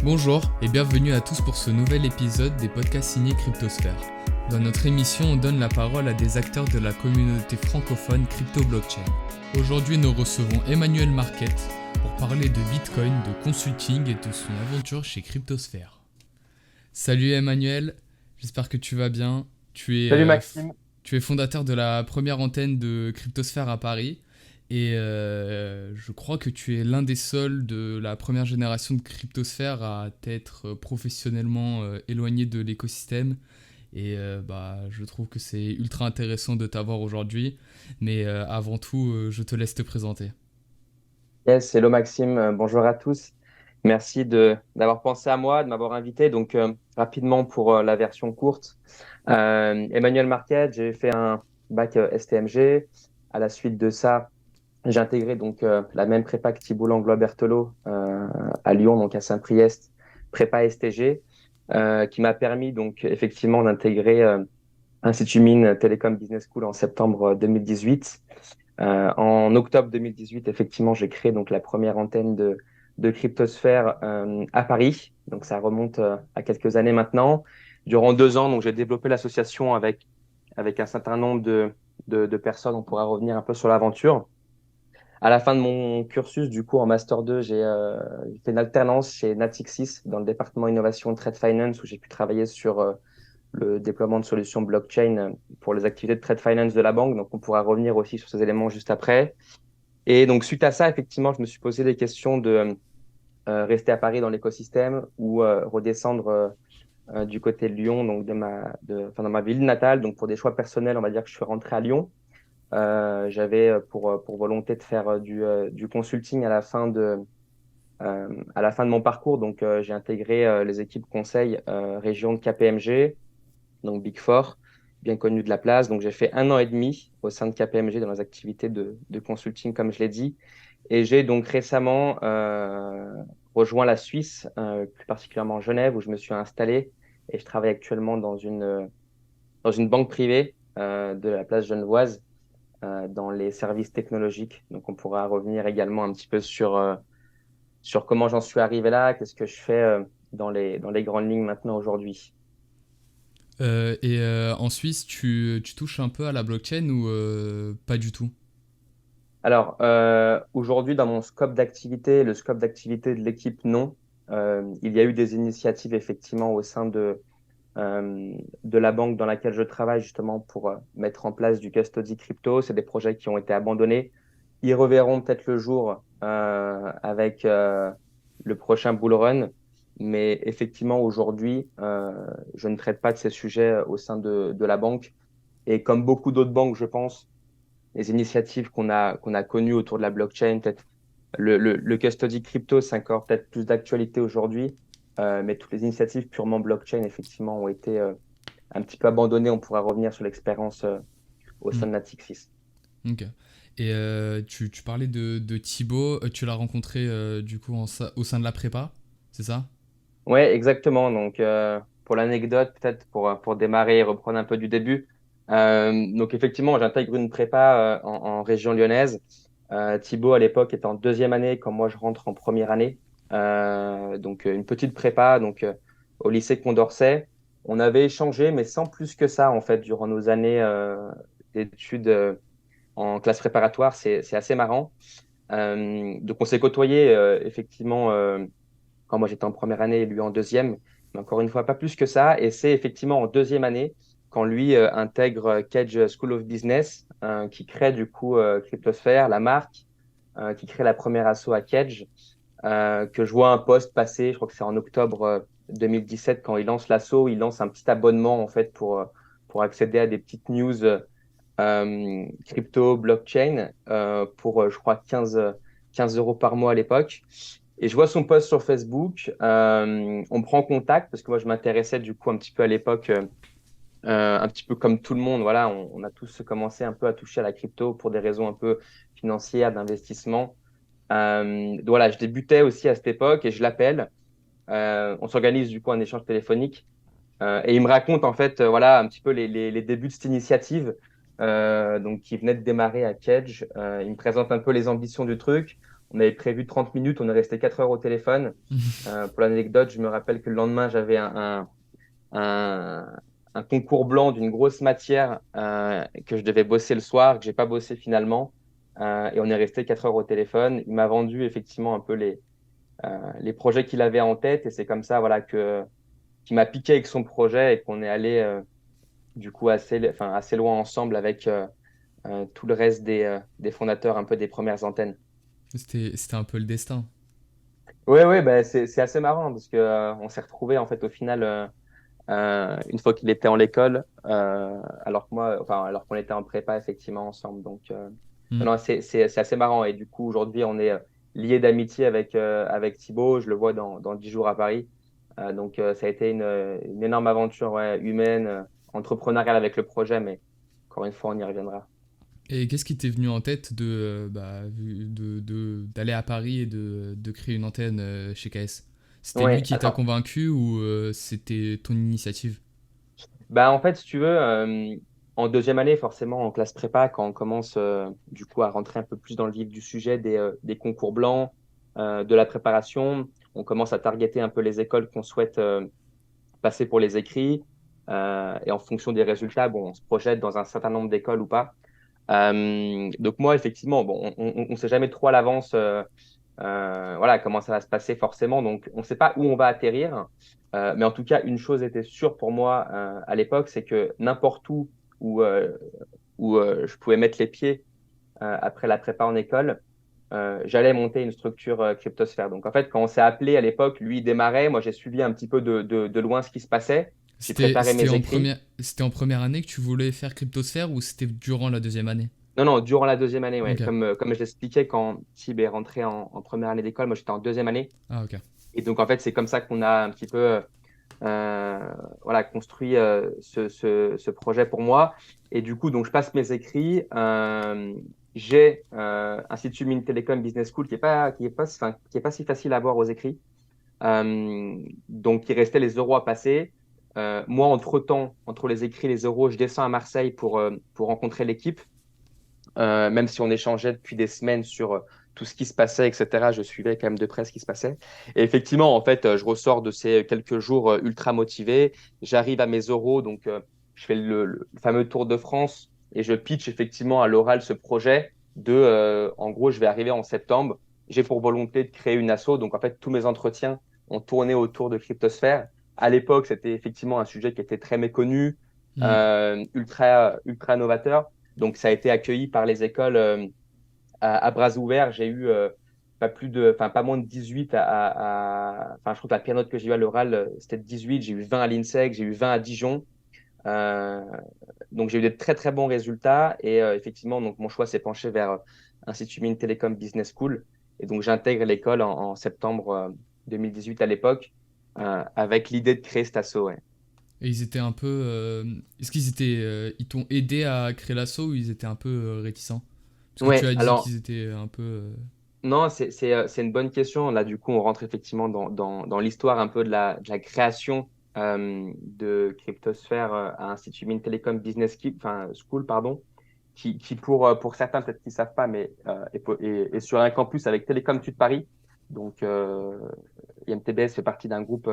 Bonjour et bienvenue à tous pour ce nouvel épisode des podcasts signés Cryptosphère. Dans notre émission, on donne la parole à des acteurs de la communauté francophone crypto-blockchain. Aujourd'hui, nous recevons Emmanuel Marquette pour parler de Bitcoin, de consulting et de son aventure chez Cryptosphère. Salut Emmanuel, j'espère que tu vas bien. Salut Maxime. Tu es fondateur de la première antenne de Cryptosphère à Paris. Et je crois que tu es l'un des seuls de la première génération de cryptosphère à t'être professionnellement éloigné de l'écosystème. Et je trouve que c'est ultra intéressant de t'avoir aujourd'hui. Mais avant tout, je te laisse te présenter. Yes, hello Maxime. Bonjour à tous. Merci d'avoir pensé à moi, de m'avoir invité. Rapidement pour la version courte. Emmanuel Marquette, j'ai fait un bac STMG. À la suite de ça, j'ai intégré la même prépa que Thibault Langlois-Berthelot à Lyon, donc à Saint-Priest, prépa STG, qui m'a permis donc effectivement d'intégrer Institut Mines Telecom Business School en septembre 2018. En octobre 2018, effectivement, j'ai créé donc la première antenne de Cryptosphère à Paris. Donc ça remonte à quelques années maintenant. Durant 2 ans, donc j'ai développé l'association avec un certain nombre de personnes. On pourra revenir un peu sur l'aventure. À la fin de mon cursus, du coup, en Master 2, j'ai fait une alternance chez Natixis dans le département innovation Trade Finance où j'ai pu travailler sur le déploiement de solutions blockchain pour les activités de trade finance de la banque. Donc, on pourra revenir aussi sur ces éléments juste après. Et donc, suite à ça, effectivement, je me suis posé des questions de rester à Paris dans l'écosystème ou redescendre du côté de Lyon, donc dans ma ville natale. Donc, pour des choix personnels, on va dire que je suis rentré à Lyon. J'avais pour volonté de faire du consulting à la fin de mon parcours. Donc, j'ai intégré les équipes conseil région de KPMG, donc Big Four, bien connu de la place. Donc, j'ai fait 1 an et demi au sein de KPMG dans les activités de consulting, comme je l'ai dit. Et j'ai donc récemment rejoint la Suisse, plus particulièrement Genève, où je me suis installé. Et je travaille actuellement dans une banque privée de la place genevoise, dans les services technologiques. Donc, on pourra revenir également un petit peu sur comment j'en suis arrivé là, qu'est-ce que je fais dans les grandes lignes maintenant aujourd'hui. En Suisse, tu touches un peu à la blockchain ou pas du tout? Alors, aujourd'hui, dans mon scope d'activité, le scope d'activité de l'équipe, non. Il y a eu des initiatives effectivement au sein de la banque dans laquelle je travaille justement pour mettre en place du custody crypto. C'est des projets qui ont été abandonnés. Ils reverront peut-être le jour avec le prochain bull run. Mais effectivement, aujourd'hui, je ne traite pas de ces sujets au sein de la banque. Et comme beaucoup d'autres banques, je pense, les initiatives qu'on a connues autour de la blockchain, peut-être le custody crypto, c'est encore peut-être plus d'actualité aujourd'hui, mais toutes les initiatives purement blockchain, effectivement, ont été un petit peu abandonnées. On pourra revenir sur l'expérience au sein Hmm, de Natixis. ok. Et tu parlais de Thibaut, tu l'as rencontré du coup au sein de la prépa, c'est ça? Ouais, exactement. Donc, pour l'anecdote, peut-être pour démarrer et reprendre un peu du début. Donc, effectivement, j'intègre une prépa en région lyonnaise. Thibaut, à l'époque, était en deuxième année quand moi, je rentre en première année. Une petite prépa au lycée Condorcet. On avait échangé, mais sans plus que ça, en fait, durant nos années d'études en classe préparatoire. C'est assez marrant. Donc, on s'est côtoyés, effectivement, quand moi j'étais en première année et lui en deuxième. Mais encore une fois, pas plus que ça. Et c'est effectivement en deuxième année, quand lui intègre Cage School of Business, qui crée du coup Cryptosphère, la marque, qui crée la première asso à Cage, que je vois un post passer, je crois que c'est en octobre 2017, quand il lance l'asso, il lance un petit abonnement en fait pour accéder à des petites news crypto, blockchain, pour je crois 15 euros par mois à l'époque. Et je vois son post sur Facebook. On prend contact parce que moi, je m'intéressais du coup un petit peu à l'époque, un petit peu comme tout le monde. Voilà, on a tous commencé un peu à toucher à la crypto pour des raisons un peu financières, d'investissement. Voilà, je débutais aussi à cette époque et je l'appelle. On s'organise du coup un échange téléphonique. Et il me raconte en fait, voilà, un petit peu les débuts de cette initiative, qui venait de démarrer à Kedge. Il me présente un peu les ambitions du truc. On avait prévu 30 minutes, on est resté 4 heures au téléphone. Pour l'anecdote, je me rappelle que le lendemain, j'avais un, un concours blanc d'une grosse matière que je devais bosser le soir, que j'ai pas bossé finalement. Et on est resté 4 heures au téléphone. Il m'a vendu effectivement un peu les projets qu'il avait en tête. Et c'est comme ça, voilà, qu'il m'a piqué avec son projet et qu'on est allé du coup assez loin ensemble avec tout le reste des fondateurs un peu des premières antennes. C'était un peu le destin. Oui, oui, bah, c'est assez marrant parce que on s'est retrouvés en fait au final une fois qu'il était en l'école, alors que moi, enfin alors qu'on était en prépa effectivement ensemble. Donc Hmm. non, c'est assez marrant et du coup aujourd'hui on est liés d'amitié avec Thibaut. Je le vois dans 10 jours à Paris. Donc ça a été une énorme aventure ouais, humaine, entrepreneuriale avec le projet, mais encore une fois on y reviendra. Et qu'est-ce qui t'est venu en tête d'aller à Paris et de créer une antenne chez KS? C'était lui Ouais, qui t'a alors convaincu ou c'était ton initiative? bah, en fait, si tu veux, en deuxième année, forcément, en classe prépa, quand on commence du coup à rentrer un peu plus dans le vif du sujet des concours blancs, de la préparation, on commence à targeter un peu les écoles qu'on souhaite passer pour les écrits. Et en fonction des résultats, bon, on se projette dans un certain nombre d'écoles ou pas. Donc moi, effectivement, bon, on ne sait jamais trop à l'avance voilà, comment ça va se passer forcément. Donc, on ne sait pas où on va atterrir. Mais en tout cas, une chose était sûre pour moi à l'époque, c'est que n'importe où je pouvais mettre les pieds après la prépa en école, j'allais monter une structure cryptosphère. Donc, en fait, quand on s'est appelé à l'époque, lui il démarrait. Moi, j'ai suivi un petit peu de loin ce qui se passait. J'ai préparé mes écrits. C'était en première année que tu voulais faire Cryptosphère ou c'était durant la deuxième année? Non, non, durant la deuxième année, ouais. Ok. Comme je l'expliquais, quand Thib est rentré en première année d'école, moi, j'étais en deuxième année. Ah, ok. Et donc, en fait, c'est comme ça qu'on a un petit peu voilà, construit ce projet pour moi. Et du coup, donc, je passe mes écrits. J'ai Institut Mines Télécom Business School qui est pas si facile à voir aux écrits. Donc, il restait les euros à passer. Moi, entre-temps, entre les écrits et les euros, je descends à Marseille pour rencontrer l'équipe. Même si on échangeait depuis des semaines sur tout ce qui se passait, etc., je suivais quand même de près ce qui se passait. Et effectivement, en fait, je ressors de ces quelques jours ultra motivé. J'arrive à mes euros, donc je fais le fameux Tour de France et je pitch effectivement à l'oral ce projet en gros, je vais arriver en septembre. J'ai pour volonté de créer une asso. Donc, en fait, tous mes entretiens ont tourné autour de Cryptosphère. À l'époque, c'était effectivement un sujet qui était très méconnu, Hmm. ultra novateur. Donc, ça a été accueilli par les écoles à bras ouverts. J'ai eu pas moins de 18 enfin, je crois que la pire note que j'ai eue à l'oral, c'était de 18. J'ai eu 20 à l'INSEC, j'ai eu 20 à Dijon. Euh, donc, j'ai eu des très, très bons résultats. Et effectivement, donc, mon choix s'est penché vers Institut Mines Télécom Business School. Et donc, j'intègre l'école en septembre 2018 à l'époque, avec l'idée de créer cet asso. Ouais. Et ils étaient un peu. Est-ce qu'ils étaient. Ils t'ont aidé à créer l'assaut ou ils étaient un peu réticents? Parce que tu Ouais, as dit alors, qu'ils étaient un peu. non, c'est une bonne question. Là, du coup, on rentre effectivement dans l'histoire un peu de la création de Cryptosphère à Institut Mines Telecom School, pardon, qui pour certains, peut-être qu'ils ne savent pas, mais est sur un campus avec Télécom Sud Paris. Donc, IMTBS fait partie d'un groupe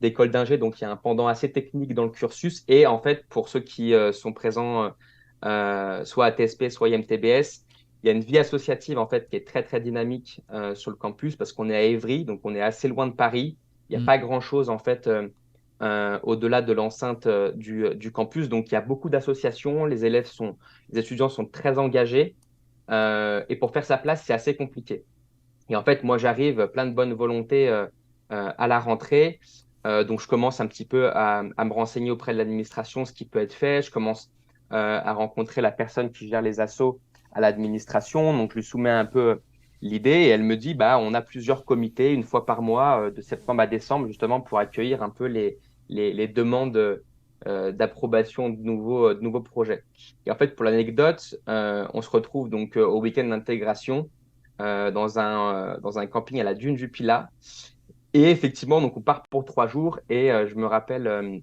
d'écoles d'ingé, donc il y a un pendant assez technique dans le cursus. Et en fait, pour ceux qui sont présents soit à TSP, soit IMTBS, il y a une vie associative en fait qui est très très dynamique sur le campus parce qu'on est à Évry, donc on est assez loin de Paris. Il n'y a Hmm. pas grand-chose en fait au-delà de l'enceinte du campus. Donc il y a beaucoup d'associations, les étudiants sont très engagés et pour faire sa place, c'est assez compliqué. Et en fait, moi, j'arrive plein de bonne volonté à la rentrée. Donc, je commence un petit peu à me renseigner auprès de l'administration ce qui peut être fait. Je commence à rencontrer la personne qui gère les assos à l'administration. Donc, je lui soumets un peu l'idée et elle me dit, bah, on a plusieurs comités une fois par mois, de septembre à décembre, justement, pour accueillir un peu les demandes d'approbation de nouveaux projets. Et en fait, pour l'anecdote, on se retrouve donc au week-end d'intégration dans un camping à la dune du Pilat. Et effectivement, donc on part pour 3 jours et je me rappelle,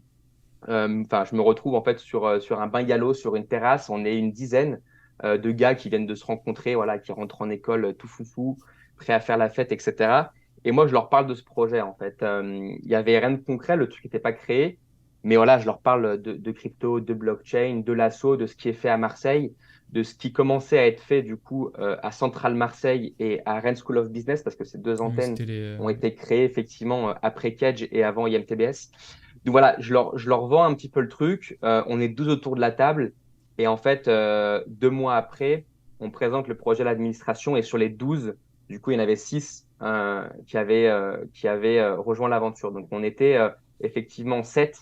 enfin, je me retrouve en fait sur un bungalow, sur une terrasse. On est une dizaine de gars qui viennent de se rencontrer, voilà, qui rentrent en école tout foufou. prêts à faire la fête, etc. Et moi, je leur parle de ce projet, en fait. Il y avait rien de concret, le truc n'était pas créé. Mais voilà, je leur parle de crypto, de blockchain, de l'assaut, de ce qui est fait à Marseille, de ce qui commençait à être fait, du coup, à Centrale Marseille et à Rennes School of Business, parce que ces deux Oui, antennes c'était les. ont été créées, effectivement, après Kedge et avant IMTBS. Donc voilà, je leur vends un petit peu le truc. On est 12 autour de la table. Et en fait, 2 mois après, on présente le projet à l'administration. Et sur les 12, du coup, il y en avait 6 qui avaient rejoint l'aventure. Donc, on était effectivement 7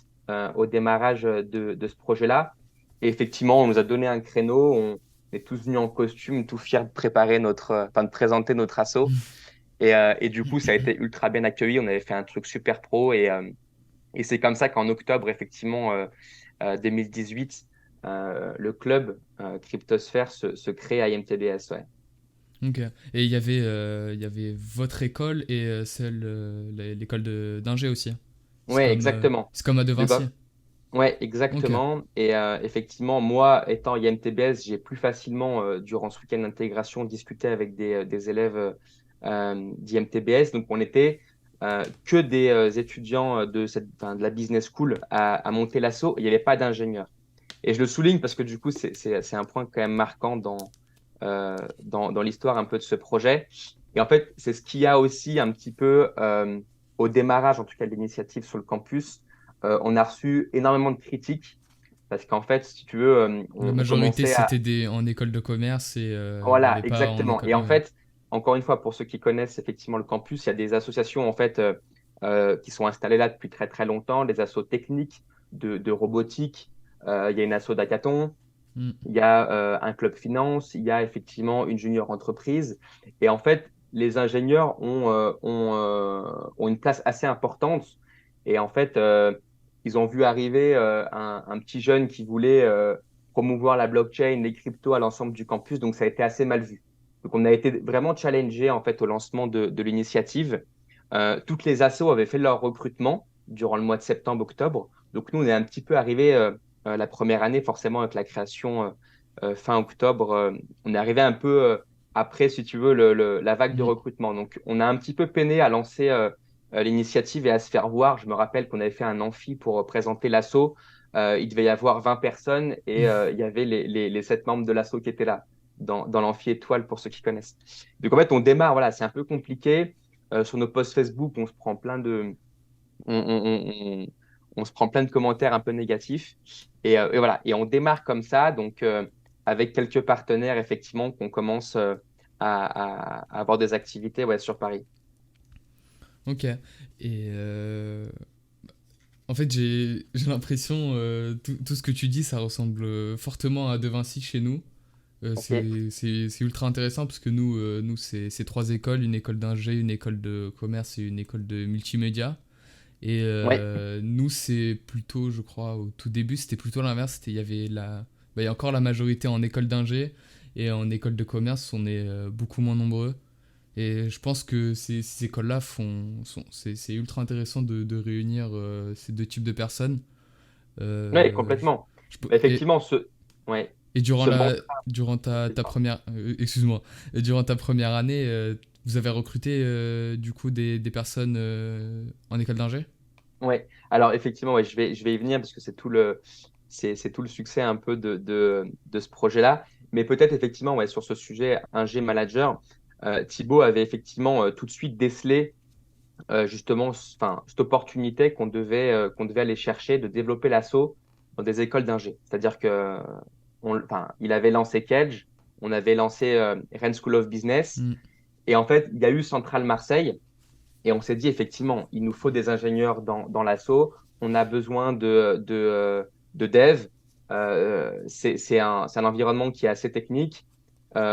au démarrage de ce projet-là. Et effectivement, on nous a donné un créneau. On est tous venus en costume, tout fiers de préparer de présenter notre assaut. Et du coup, ça a été ultra bien accueilli. On avait fait un truc super pro. Et c'est comme ça qu'en octobre, effectivement, 2018, le club Cryptosphère se crée à IMTBS. Ouais. Ok. Et il y avait votre école et celle, l'école d'ingé aussi, hein. Ouais, exactement. C'est comme à De Donc, Vinci. ouais, Ok. exactement. Et effectivement, moi, étant IMTBS, j'ai plus facilement, durant ce week-end d'intégration, discuté avec des élèves d'IMTBS. Donc, on était que des étudiants de la business school à monter l'assaut. Il n'y avait pas d'ingénieur. Et je le souligne parce que du coup, c'est un point quand même marquant dans l'histoire un peu de ce projet. Et en fait, c'est ce qu'il y a aussi un petit peu au démarrage, en tout cas, de l'initiative sur le campus. On a reçu énormément de critiques parce qu'en fait, si tu veux, La on majorité, commençait à... c'était en école de commerce et il n'y Voilà, avait pas en exactement. Et école. en Ouais. fait, encore une fois, pour ceux qui connaissent effectivement le campus, il y a des associations en fait qui sont installées là depuis très très longtemps, des assos techniques de robotique. Il y a une asso d'hackathon, Mm. il y a un club finance, il y a effectivement une junior entreprise. Et en fait, les ingénieurs ont une place assez importante. Et en fait, ils ont vu arriver un petit jeune qui voulait promouvoir la blockchain, les cryptos à l'ensemble du campus. Donc, ça a été assez mal vu. Donc, on a été vraiment challengé en fait au lancement de l'initiative. Toutes les assos avaient fait leur recrutement durant le mois de septembre-octobre. Donc, nous, on est un petit peu arrivé la première année, forcément, avec la création fin octobre. On est arrivé un peu après, si tu veux, la vague de Mm. recrutement. Donc, on a un petit peu peiné à lancer l'initiative et à se faire voir. Je me rappelle qu'on avait fait un amphi pour présenter l'assaut. Il devait y avoir 20 personnes et il y avait les 7 membres de l'assaut qui étaient là, dans l'amphi étoile, pour ceux qui connaissent. Donc, en fait, on démarre, voilà, c'est un peu compliqué. Sur nos posts Facebook, on se prend plein de on se prend plein de commentaires un peu négatifs. Et voilà, et on démarre comme ça, donc avec quelques partenaires, effectivement, qu'on commence à avoir des activités ouais, sur Paris. Ok. Et en fait, j'ai l'impression, tout ce que tu dis, ça ressemble fortement à De Vinci chez nous. OK. C'est ultra intéressant parce que nous c'est trois écoles, une école d'ingé, une école de commerce et une école de multimédia. Et Ouais, nous, c'est plutôt, je crois, au tout début, c'était plutôt l'inverse. Il y avait il y a encore la majorité en école d'ingé et en école de commerce, on est beaucoup moins nombreux. Et je pense que ces écoles-là c'est ultra intéressant de réunir ces deux types de personnes. ouais, Euh, je- complètement. je et, Effectivement, ouais, et ce manque. durant ta première, excuse-moi, durant ta première année, vous avez recruté du coup des personnes en école d'ingé? Ouais. Alors effectivement, ouais, je vais y venir parce que c'est tout le succès un peu de ce projet-là. Mais peut-être effectivement, ouais, sur ce sujet, un G manager, Thibaut avait effectivement tout de suite décelé justement, enfin, cette opportunité qu'on devait aller chercher de développer l'assaut dans des écoles d'ingé. C'est-à-dire que, enfin, il avait lancé Kedge, on avait lancé Rennes School of Business, Hmm. et en fait, il y a eu Centrale Marseille. Et on s'est dit, effectivement, il nous faut des ingénieurs dans l'assaut. On a besoin de dev. C'est un environnement qui est assez technique.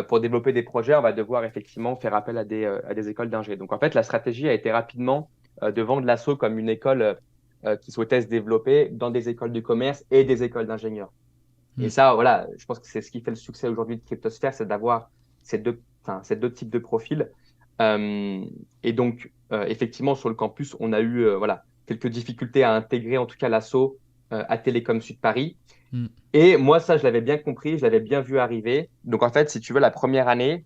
Pour développer des projets, on va devoir effectivement faire appel à des écoles d'ingé. Donc, en fait, la stratégie a été rapidement de vendre l'assaut comme une école qui souhaitait se développer dans des écoles de commerce et des écoles d'ingénieurs. Et Hmm. ça, voilà, je pense que c'est ce qui fait le succès aujourd'hui de Cryptosphère, c'est d'avoir ces deux types de profils. Euh, et donc, effectivement, sur le campus, on a eu voilà, quelques difficultés à intégrer, en tout cas, l'assaut à Télécom Sud Paris. Hmm. Et moi, ça, je l'avais bien compris, je l'avais bien vu arriver. Donc, en fait, si tu veux, la première année,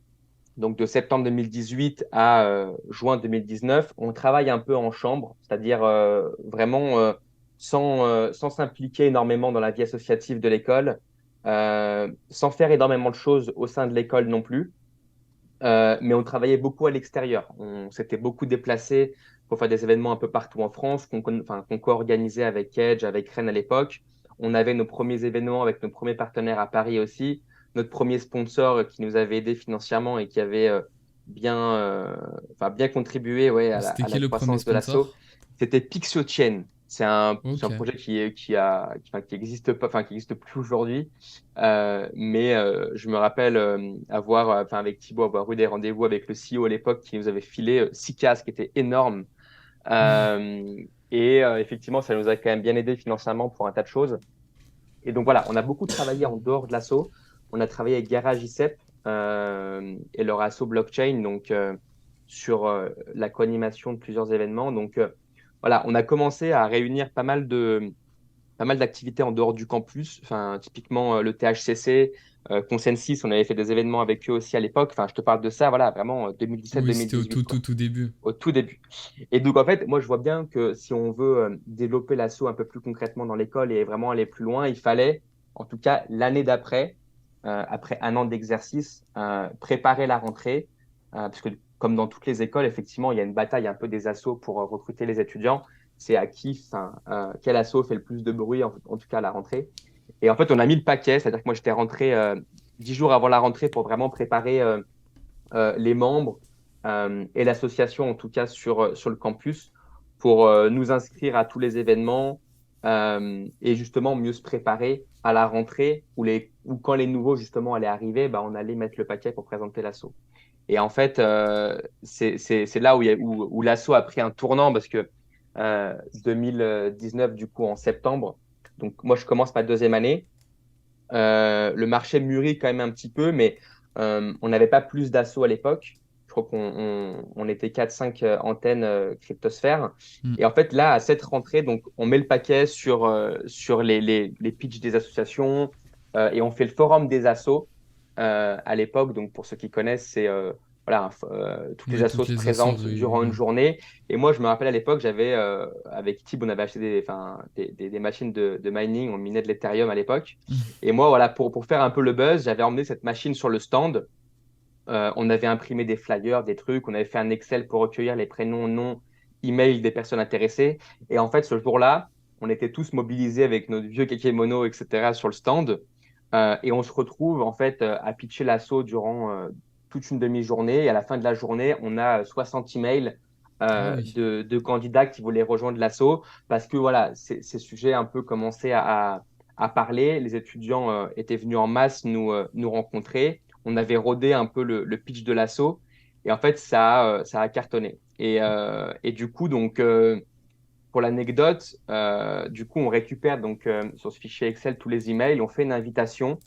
Donc de septembre 2018 à juin 2019, on travaille un peu en chambre, c'est-à-dire vraiment sans s'impliquer énormément dans la vie associative de l'école, sans faire énormément de choses au sein de l'école non plus. Mais on travaillait beaucoup à l'extérieur. On s'était beaucoup déplacé pour faire des événements un peu partout en France, qu'on co-organisait avec Edge, avec Rennes à l'époque. On avait nos premiers événements avec nos premiers partenaires à Paris aussi. Notre premier sponsor qui nous avait aidé financièrement et qui avait bien, bien contribué ouais, C'était à qui la le premier croissance de l'assaut, sponsor? c'était Pixio Chain. C'est un Ok. projet qui existe pas, enfin, qui existe plus aujourd'hui. Mais je me rappelle avec Thibaut, avoir eu des rendez-vous avec le CEO à l'époque qui nous avait filé 6 cases qui étaient énormes. Euh, Effectivement, ça nous a quand même bien aidé financièrement pour un tas de choses. Et donc voilà, on a beaucoup travaillé en dehors de l'asso. On a travaillé avec Garage ICEP et leur asso blockchain, donc sur la co-animation de plusieurs événements. Donc voilà, on a commencé à réunir pas mal d'activités en dehors du campus. Enfin, typiquement, le THCC, Consensus, on avait fait des événements avec eux aussi à l'époque. Enfin, je te parle de ça, voilà, vraiment Oui, c'était au 2017-2018, tout, tout, quoi, tout début. au tout début. Et donc, en fait, moi, je vois bien que si on veut développer l'asso un peu plus concrètement dans l'école et vraiment aller plus loin, il fallait, en tout cas, l'année d'après, après un an d'exercice, préparer la rentrée. Parce que, comme dans toutes les écoles, effectivement, il y a une bataille un peu des assos pour recruter les étudiants. C'est à qui, quel asso fait le plus de bruit, en tout cas à la rentrée. Et en fait, on a mis le paquet, c'est-à-dire que moi, j'étais rentré 10 jours avant la rentrée pour vraiment préparer les membres et l'association, en tout cas sur le campus, pour nous inscrire à tous les événements et justement mieux se préparer à la rentrée où quand les nouveaux justement allaient arriver, bah, on allait mettre le paquet pour présenter l'asso. Et en fait, c'est là où l'asso a pris un tournant parce que 2019, du coup, en septembre, donc moi, je commence ma deuxième année. Le marché mûrit quand même un petit peu, mais on n'avait pas plus d'assaut à l'époque. Je crois qu'on était 4-5 antennes cryptosphère. Hmm. Et en fait, là, à cette rentrée, donc, on met le paquet sur les pitchs des associations et on fait le forum des assos à l'époque. Donc, pour ceux qui connaissent, c'est toutes les Oui, assos toutes se les assos présentent durant une réunies. journée. Et moi, je me rappelle à l'époque, j'avais avec Tib, on avait acheté des machines de mining, on minait de l'Ethereum à l'époque. Et moi, voilà, pour faire un peu le buzz, j'avais emmené cette machine sur le stand. On avait imprimé des flyers, des trucs. On avait fait un Excel pour recueillir les prénoms, noms, emails des personnes intéressées. Et en fait, ce jour-là, on était tous mobilisés avec nos vieux kekemono, etc., sur le stand. Et on se retrouve, en fait, à pitcher l'assaut durant toute une demi-journée. Et à la fin de la journée, on a 60 emails Ah oui. de candidats qui voulaient rejoindre l'assaut parce que, voilà, ces sujets un peu commençaient à parler. Les étudiants étaient venus en masse nous rencontrer. On avait rodé un peu le pitch de l'assaut et en fait, ça a cartonné. Et du coup, donc, pour l'anecdote, du coup, on récupère donc sur ce fichier Excel tous les emails, on fait une invitation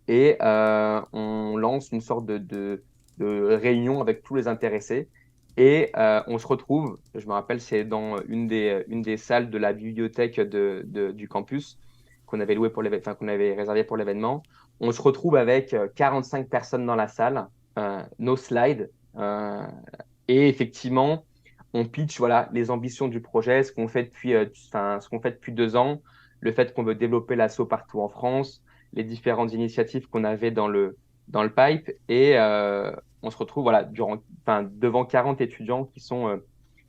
et on lance une sorte de réunion avec tous les intéressés. Et on se retrouve, je me rappelle, c'est dans une des salles de la bibliothèque du campus qu'on avait loué pour qu'on avait réservé pour l'événement. On se retrouve avec 45 personnes dans la salle, nos slides. Et effectivement, on pitch voilà, les ambitions du projet, ce qu'on fait depuis 2 ans, le fait qu'on veut développer l'assaut partout en France, les différentes initiatives qu'on avait dans le pipe. Et on se retrouve voilà, devant 40 étudiants qui sont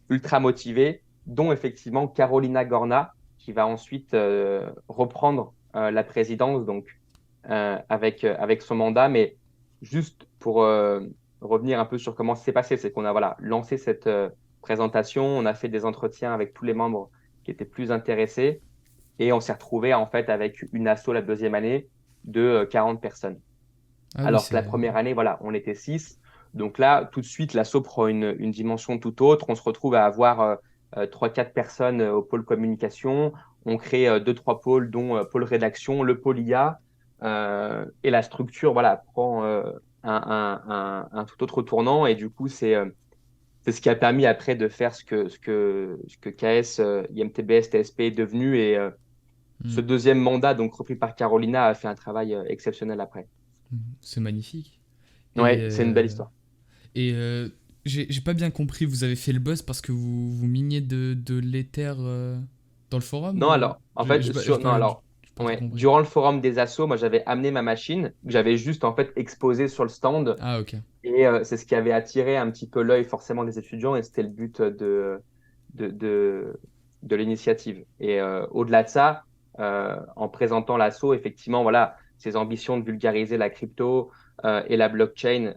ultra motivés, dont effectivement Carolina Gorna, qui va ensuite reprendre la présidence donc, avec son mandat. Mais juste pour revenir un peu sur comment ça s'est passé, c'est qu'on a voilà, lancé cette présentation, on a fait des entretiens avec tous les membres qui étaient plus intéressés. Et on s'est retrouvé en fait avec une asso la deuxième année de 40 personnes. Ah oui, Alors que la c'est. première année, voilà, on était 6. Donc là, tout de suite, l'asso prend une dimension tout autre. On se retrouve à avoir 3-4 personnes au pôle communication. On crée 2-3 pôles, dont pôle rédaction, le pôle IA. Et la structure, voilà, prend un tout autre tournant. Et du coup, c'est ce qui a permis après de faire ce que KS, IMTBS, TSP est devenu. Et ce Hmm. deuxième mandat, donc repris par Carolina, a fait un travail exceptionnel après. C'est magnifique. Et Ouais, c'est une belle histoire. Et j'ai pas bien compris, vous avez fait le buzz parce que vous miniez de l'Ether dans le forum Non, ou... alors, en fait, non, alors, J'ai pas trop ouais, compris. durant le forum des assos, moi, j'avais amené ma machine, que j'avais juste, en fait, exposée sur le stand. Ah, ok. Et c'est ce qui avait attiré un petit peu l'œil, forcément, des étudiants. Et c'était le but de, de, de l'initiative. Et au-delà de ça, en présentant l'asso, effectivement, voilà, ses ambitions de vulgariser la crypto et la blockchain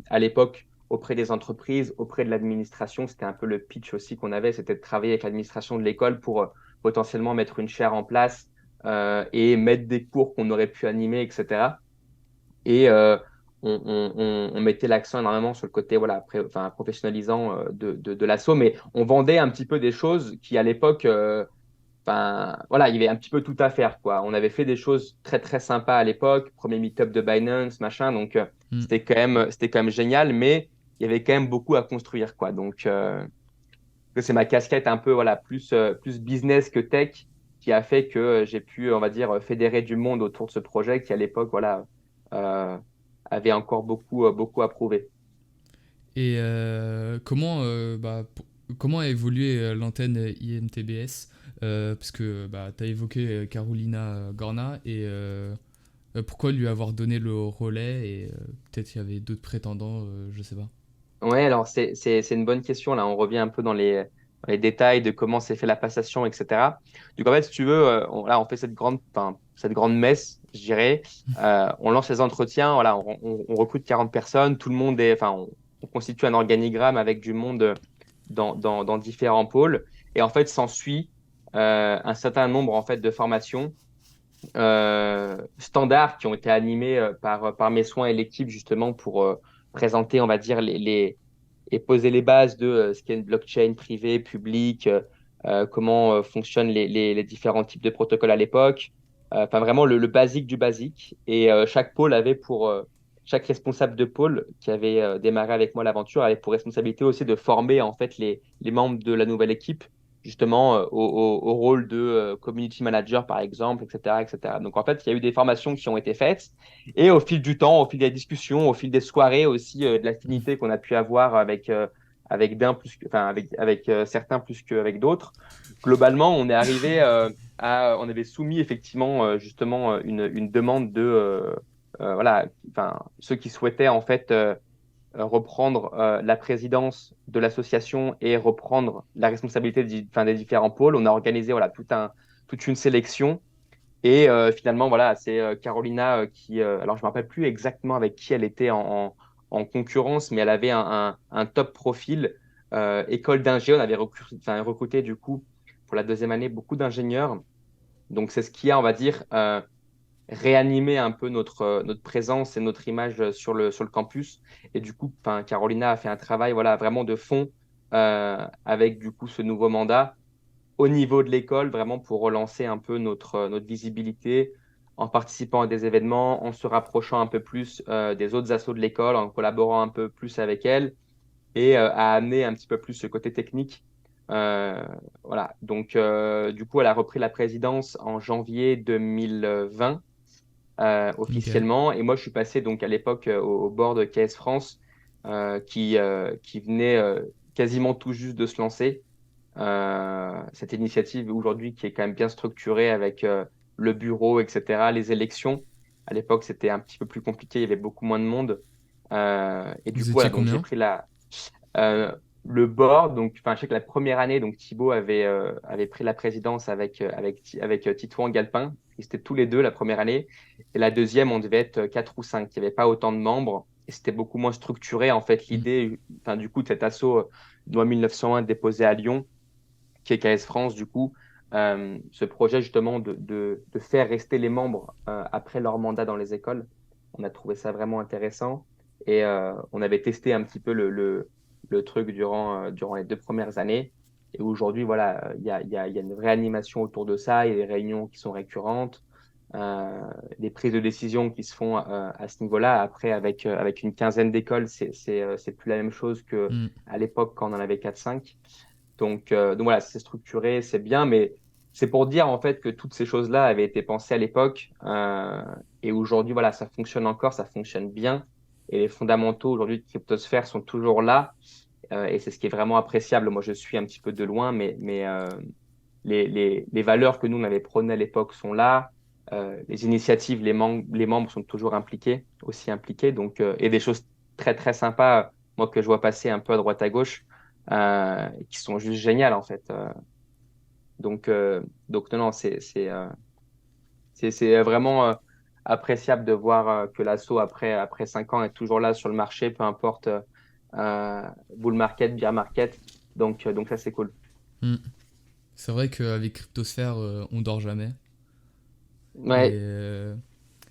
à l'époque auprès des entreprises, auprès de l'administration, c'était un peu le pitch aussi qu'on avait, c'était de travailler avec l'administration de l'école pour potentiellement mettre une chaire en place et mettre des cours qu'on aurait pu animer, etc. Et on mettait l'accent énormément sur le côté voilà, enfin, professionnalisant de l'asso, mais on vendait un petit peu des choses qui, à l'époque, enfin, voilà, il y avait un petit peu tout à faire, quoi. On avait fait des choses très, très sympas à l'époque, premier meet-up de Binance, machin, donc Hmm. c'était quand même génial, mais il y avait quand même beaucoup à construire, quoi. Donc, c'est ma casquette un peu, voilà, plus business que tech qui a fait que j'ai pu, on va dire, fédérer du monde autour de ce projet qui, à l'époque, voilà, euh, avait encore beaucoup à prouver. Et comment a évolué l'antenne INTBS parce que bah, tu as évoqué Carolina Gorna et pourquoi lui avoir donné le relais et peut-être qu'il y avait d'autres prétendants, je sais pas. Ouais, alors c'est une bonne question. Là, on revient un peu dans les détails de comment s'est fait la passation, etc. Donc, en fait, si tu veux, là, on fait enfin, cette grande messe, je dirais. On lance les entretiens, voilà, on recrute 40 personnes, tout le monde est, enfin, on constitue un organigramme avec du monde dans différents pôles. Et en fait, s'ensuit un certain nombre en fait, de formations standards qui ont été animées par mes soins et l'équipe justement pour présenter, on va dire, et poser les bases de ce qu'est une blockchain privée, publique, comment fonctionnent les différents types de protocoles à l'époque. Enfin, vraiment le basique du basique. Et chaque pôle avait chaque responsable de pôle qui avait démarré avec moi l'aventure avait pour responsabilité aussi de former en fait les membres de la nouvelle équipe justement au rôle de community manager par exemple, etc., etc. Donc en fait, il y a eu des formations qui ont été faites et au fil du temps, au fil des discussions, au fil des soirées aussi, de l'affinité qu'on a pu avoir avec d'un plus enfin avec certains plus qu'avec d'autres. Globalement, on est arrivé on avait soumis effectivement justement une demande de voilà, enfin ceux qui souhaitaient en fait reprendre la présidence de l'association et reprendre la responsabilité enfin, des différents pôles. On a organisé voilà, toute une sélection. Et finalement, voilà, c'est Carolina qui, alors je ne me rappelle plus exactement avec qui elle était en concurrence, mais elle avait un top profil. École d'ingé, on avait recruté du coup pour la deuxième année beaucoup d'ingénieurs. Donc c'est ce qui a, on va dire, réanimer un peu notre présence et notre image sur le campus. Et du coup, enfin, Carolina a fait un travail voilà, vraiment de fond avec du coup ce nouveau mandat au niveau de l'école, vraiment pour relancer un peu notre visibilité en participant à des événements, en se rapprochant un peu plus des autres assos de l'école, en collaborant un peu plus avec elle et à amener un petit peu plus ce côté technique. Voilà. Donc, du coup, elle a repris la présidence en janvier 2020 Ok. officiellement. Et moi, je suis passé donc à l'époque au board de KS France qui venait quasiment tout juste de se lancer. Cette initiative aujourd'hui qui est quand même bien structurée avec le bureau, etc., les élections. À l'époque, c'était un petit peu plus compliqué, il y avait beaucoup moins de monde. Et du Vous coup, étiez voilà, donc j'ai combien? pris euh, le board. Donc, enfin, je sais que la première année, donc Thibaut avait pris la présidence avec Titouan Galpin. Ils étaient tous les deux la première année. Et la deuxième, on devait être quatre ou cinq. Il n'y avait pas autant de membres et c'était beaucoup moins structuré. En fait, Hmm. l'idée, enfin, du coup, de cet assaut loi 1901 déposé à Lyon, qui est KS France, du coup, ce projet justement de faire rester les membres après leur mandat dans les écoles. On a trouvé ça vraiment intéressant et on avait testé un petit peu le truc durant les 2 premières années. Et aujourd'hui, voilà, il y a une vraie animation autour de ça, il y a des réunions qui sont récurrentes, des prises de décision qui se font à ce niveau-là. Après, avec une quinzaine d'écoles, c'est plus la même chose que Hmm. à l'époque quand on en avait 4-5. Donc voilà, c'est structuré, c'est bien, mais c'est pour dire en fait que toutes ces choses-là avaient été pensées à l'époque et aujourd'hui, voilà, ça fonctionne encore, ça fonctionne bien. et les fondamentaux aujourd'hui de Cryptosphère sont toujours là. Et c'est ce qui est vraiment appréciable. Moi, je suis un petit peu de loin, mais les valeurs que nous, on avait prônées à l'époque sont là. Les initiatives, les membres sont toujours impliqués, aussi impliqués. Donc, et des choses très, très sympas, moi, que je vois passer un peu à droite à gauche, qui sont juste géniales, en fait. Donc, euh, donc non, non, c'est vraiment appréciable de voir que l'asso, après 5 ans, est toujours là sur le marché, peu importe bull market, bear market. Donc ça, c'est cool. Hmm. C'est vrai qu'avec Cryptosphère, on dort jamais. Et, Ouais, euh,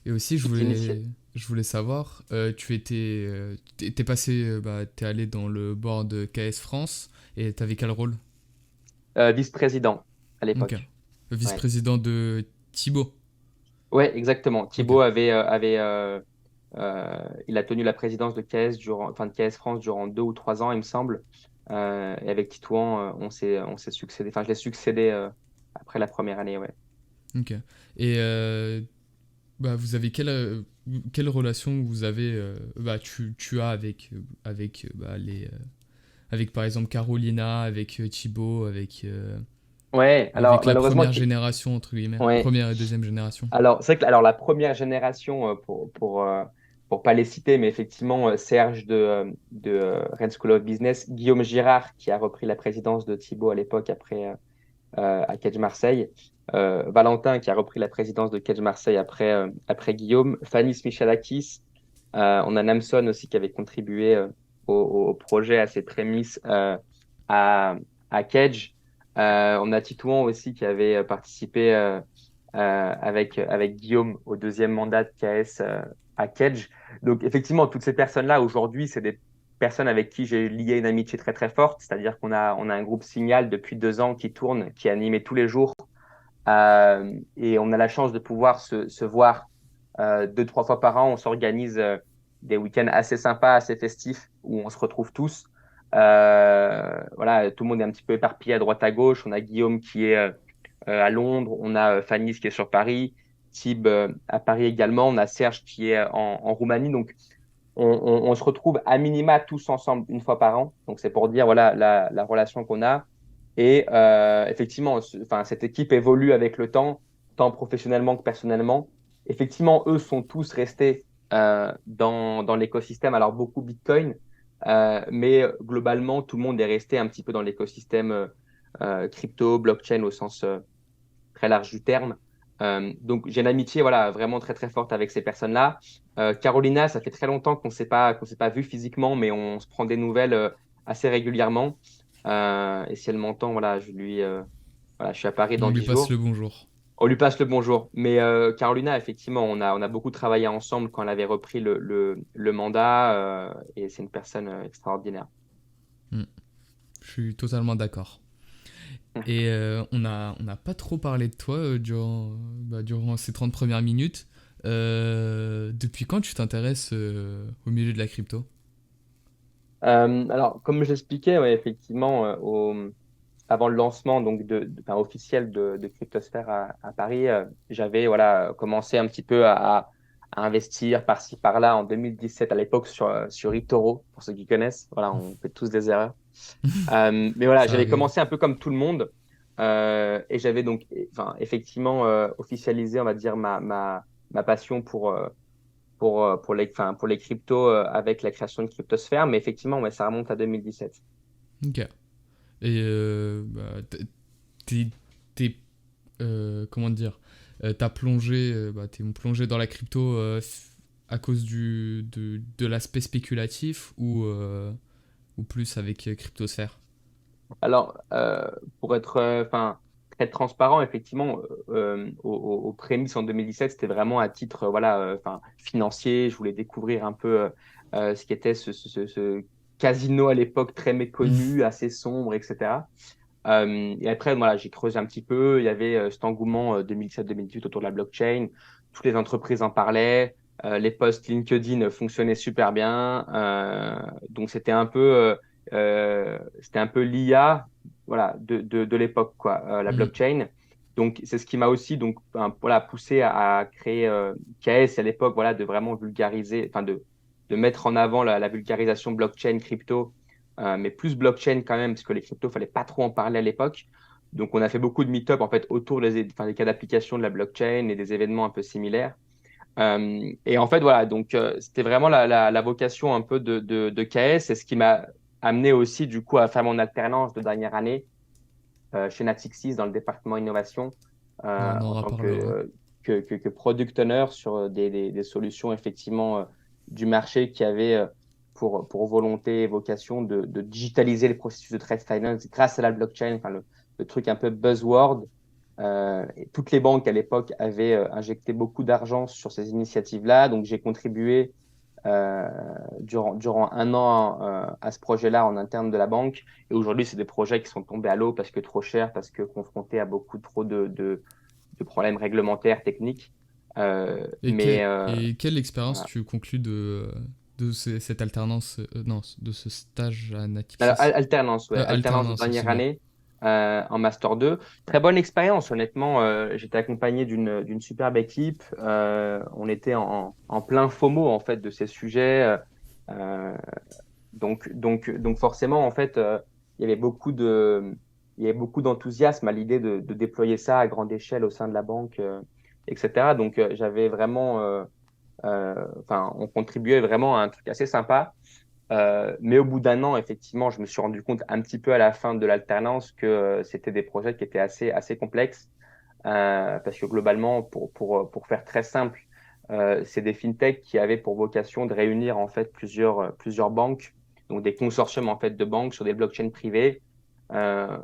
et aussi, toutes initiatives. je voulais savoir, t'es passé, t'es allé dans le board KS France et t'avais quel rôle? Vice-président à Ok. l'époque. Le Ouais. vice-président de Thibaut. Ouais, exactement. Ok. Thibaut il a tenu la présidence de de KS France durant 2 ou 3 ans, il me semble. Et avec Titouan, on s'est succédé. Enfin, je l'ai succédé après la première année, ouais. Ok. Et vous avez quelle relation vous avez, tu as avec par exemple Carolina, avec Thibaut, Ouais, alors avec la malheureusement, première génération, entre guillemets, ouais. première et deuxième génération. Alors, c'est vrai que la première génération, pour pas les citer, mais effectivement, Serge de Rennes School of Business, Guillaume Girard, qui a repris la présidence de Thibaut à l'époque après à Kedge Marseille, Valentin, qui a repris la présidence de Kedge Marseille après Guillaume, Fanis Michalakis, on a Namson aussi qui avait contribué au projet, à ses prémices à, à Kedge. On a Titouan aussi qui avait participé avec Guillaume au deuxième mandat de KS à Kedge. Donc effectivement, toutes ces personnes-là, aujourd'hui, c'est des personnes avec qui j'ai lié une amitié très très forte. C'est-à-dire qu'on a un groupe Signal depuis 2 ans qui tourne, qui est animé tous les jours. Et on a la chance de pouvoir se voir 2, 3 fois par an. On s'organise des week-ends assez sympas, assez festifs, où on se retrouve tous. Voilà, tout le monde est un petit peu éparpillé à droite à gauche. On a Guillaume qui est à Londres, on a Fanny qui est sur Paris, Thib à Paris également, on a Serge qui est en Roumanie. Donc, on se retrouve à minima tous ensemble 1 fois par an. Donc, c'est pour dire voilà la relation qu'on a. Et effectivement, enfin, cette équipe évolue avec le temps, tant professionnellement que personnellement. Effectivement, eux sont tous restés dans l'écosystème. Alors, beaucoup Bitcoin, mais globalement, tout le monde est resté un petit peu dans l'écosystème crypto, blockchain au sens très large du terme. Donc, j'ai une amitié voilà, vraiment très, très forte avec ces personnes-là. Carolina, ça fait très longtemps qu'on s'est pas vu physiquement, mais on se prend des nouvelles assez régulièrement. Et si elle m'entend, voilà, voilà, je suis à Paris On dans lui 10 passe le jours. bonjour. On lui passe le bonjour. Mais Carolina, effectivement, on a beaucoup travaillé ensemble quand elle avait repris le mandat. Et c'est une personne extraordinaire. Hmm. Je suis totalement d'accord. Et on n'a pas trop parlé de toi durant ces 30 premières minutes. Depuis quand tu t'intéresses au milieu de la crypto? Alors, comme je l'expliquais, ouais, effectivement, avant le lancement donc enfin, officiel de Cryptosphère à Paris, j'avais voilà, commencé un petit peu à investir par-ci, par-là en 2017 à l'époque sur eToro, pour ceux qui connaissent. Voilà, on fait tous des erreurs. Mais voilà, Ça j'avais arrive. commencé un peu comme tout le monde et j'avais donc enfin, effectivement officialisé, on va dire, ma passion pour les cryptos avec la création de Cryptosphère. Mais effectivement, ouais, ça remonte à 2017. Ok. Et t'es, comment dire, t'es plongé dans la crypto à cause de l'aspect spéculatif ou plus avec Cryptosphère? Alors, pour être enfin, très transparent, effectivement, aux prémices en 2017, c'était vraiment à titre voilà, enfin, financier. Je voulais découvrir un peu ce qu'était ce casino à l'époque très méconnu, assez sombre, etc. Et après, voilà, j'ai creusé un petit peu. Il y avait cet engouement 2017-2018 autour de la blockchain. Toutes les entreprises en parlaient. Les posts LinkedIn fonctionnaient super bien. Donc, c'était un peu l'IA, voilà, de l'époque, quoi, la Hmm. blockchain. Donc, c'est ce qui m'a aussi donc, voilà, poussé à créer KS à l'époque, voilà, de vraiment vulgariser, enfin, de mettre en avant la vulgarisation blockchain, crypto, mais plus blockchain quand même, parce que les cryptos, fallait pas trop en parler à l'époque. Donc, on a fait beaucoup de meet-up en fait autour des cas d'application de la blockchain et des événements un peu similaires. Et en fait, voilà, donc c'était vraiment la vocation un peu de KS, et ce qui m'a amené aussi du coup à faire mon alternance de dernière année chez Natixis dans le département innovation Bon, on en en tant reparlera. que product owner sur des solutions effectivement du marché qui avaient pour volonté et vocation de digitaliser les processus de trade finance grâce à la blockchain, enfin le truc un peu buzzword. Et toutes les banques à l'époque avaient injecté beaucoup d'argent sur ces initiatives-là, donc j'ai contribué euh, durant un an à ce projet-là en interne de la banque. Et aujourd'hui, c'est des projets qui sont tombés à l'eau parce que trop chers, parce que confrontés à beaucoup trop de problèmes réglementaires, techniques. Mais Et quelle expérience voilà. tu conclus de cette alternance, non, de ce stage à Alors, Natixis? alternance, ouais, alternance de Alternance, dernière excuse-moi. année en Master 2. Très bonne expérience, honnêtement. J'étais accompagné d'une superbe équipe. On était en plein FOMO, en fait, de ces sujets. Euh, donc forcément, en fait, il y avait il y avait beaucoup d'enthousiasme à l'idée de déployer ça à grande échelle au sein de la banque, etc. Donc, j'avais vraiment, enfin, on contribuait vraiment à un truc assez sympa. Mais au bout d'un an, effectivement, je me suis rendu compte un petit peu à la fin de l'alternance que c'était des projets qui étaient assez complexes. Parce que globalement, pour faire très simple, c'est des fintechs qui avaient pour vocation de réunir en fait plusieurs banques, donc des consortiums en fait de banques sur des blockchains privées euh,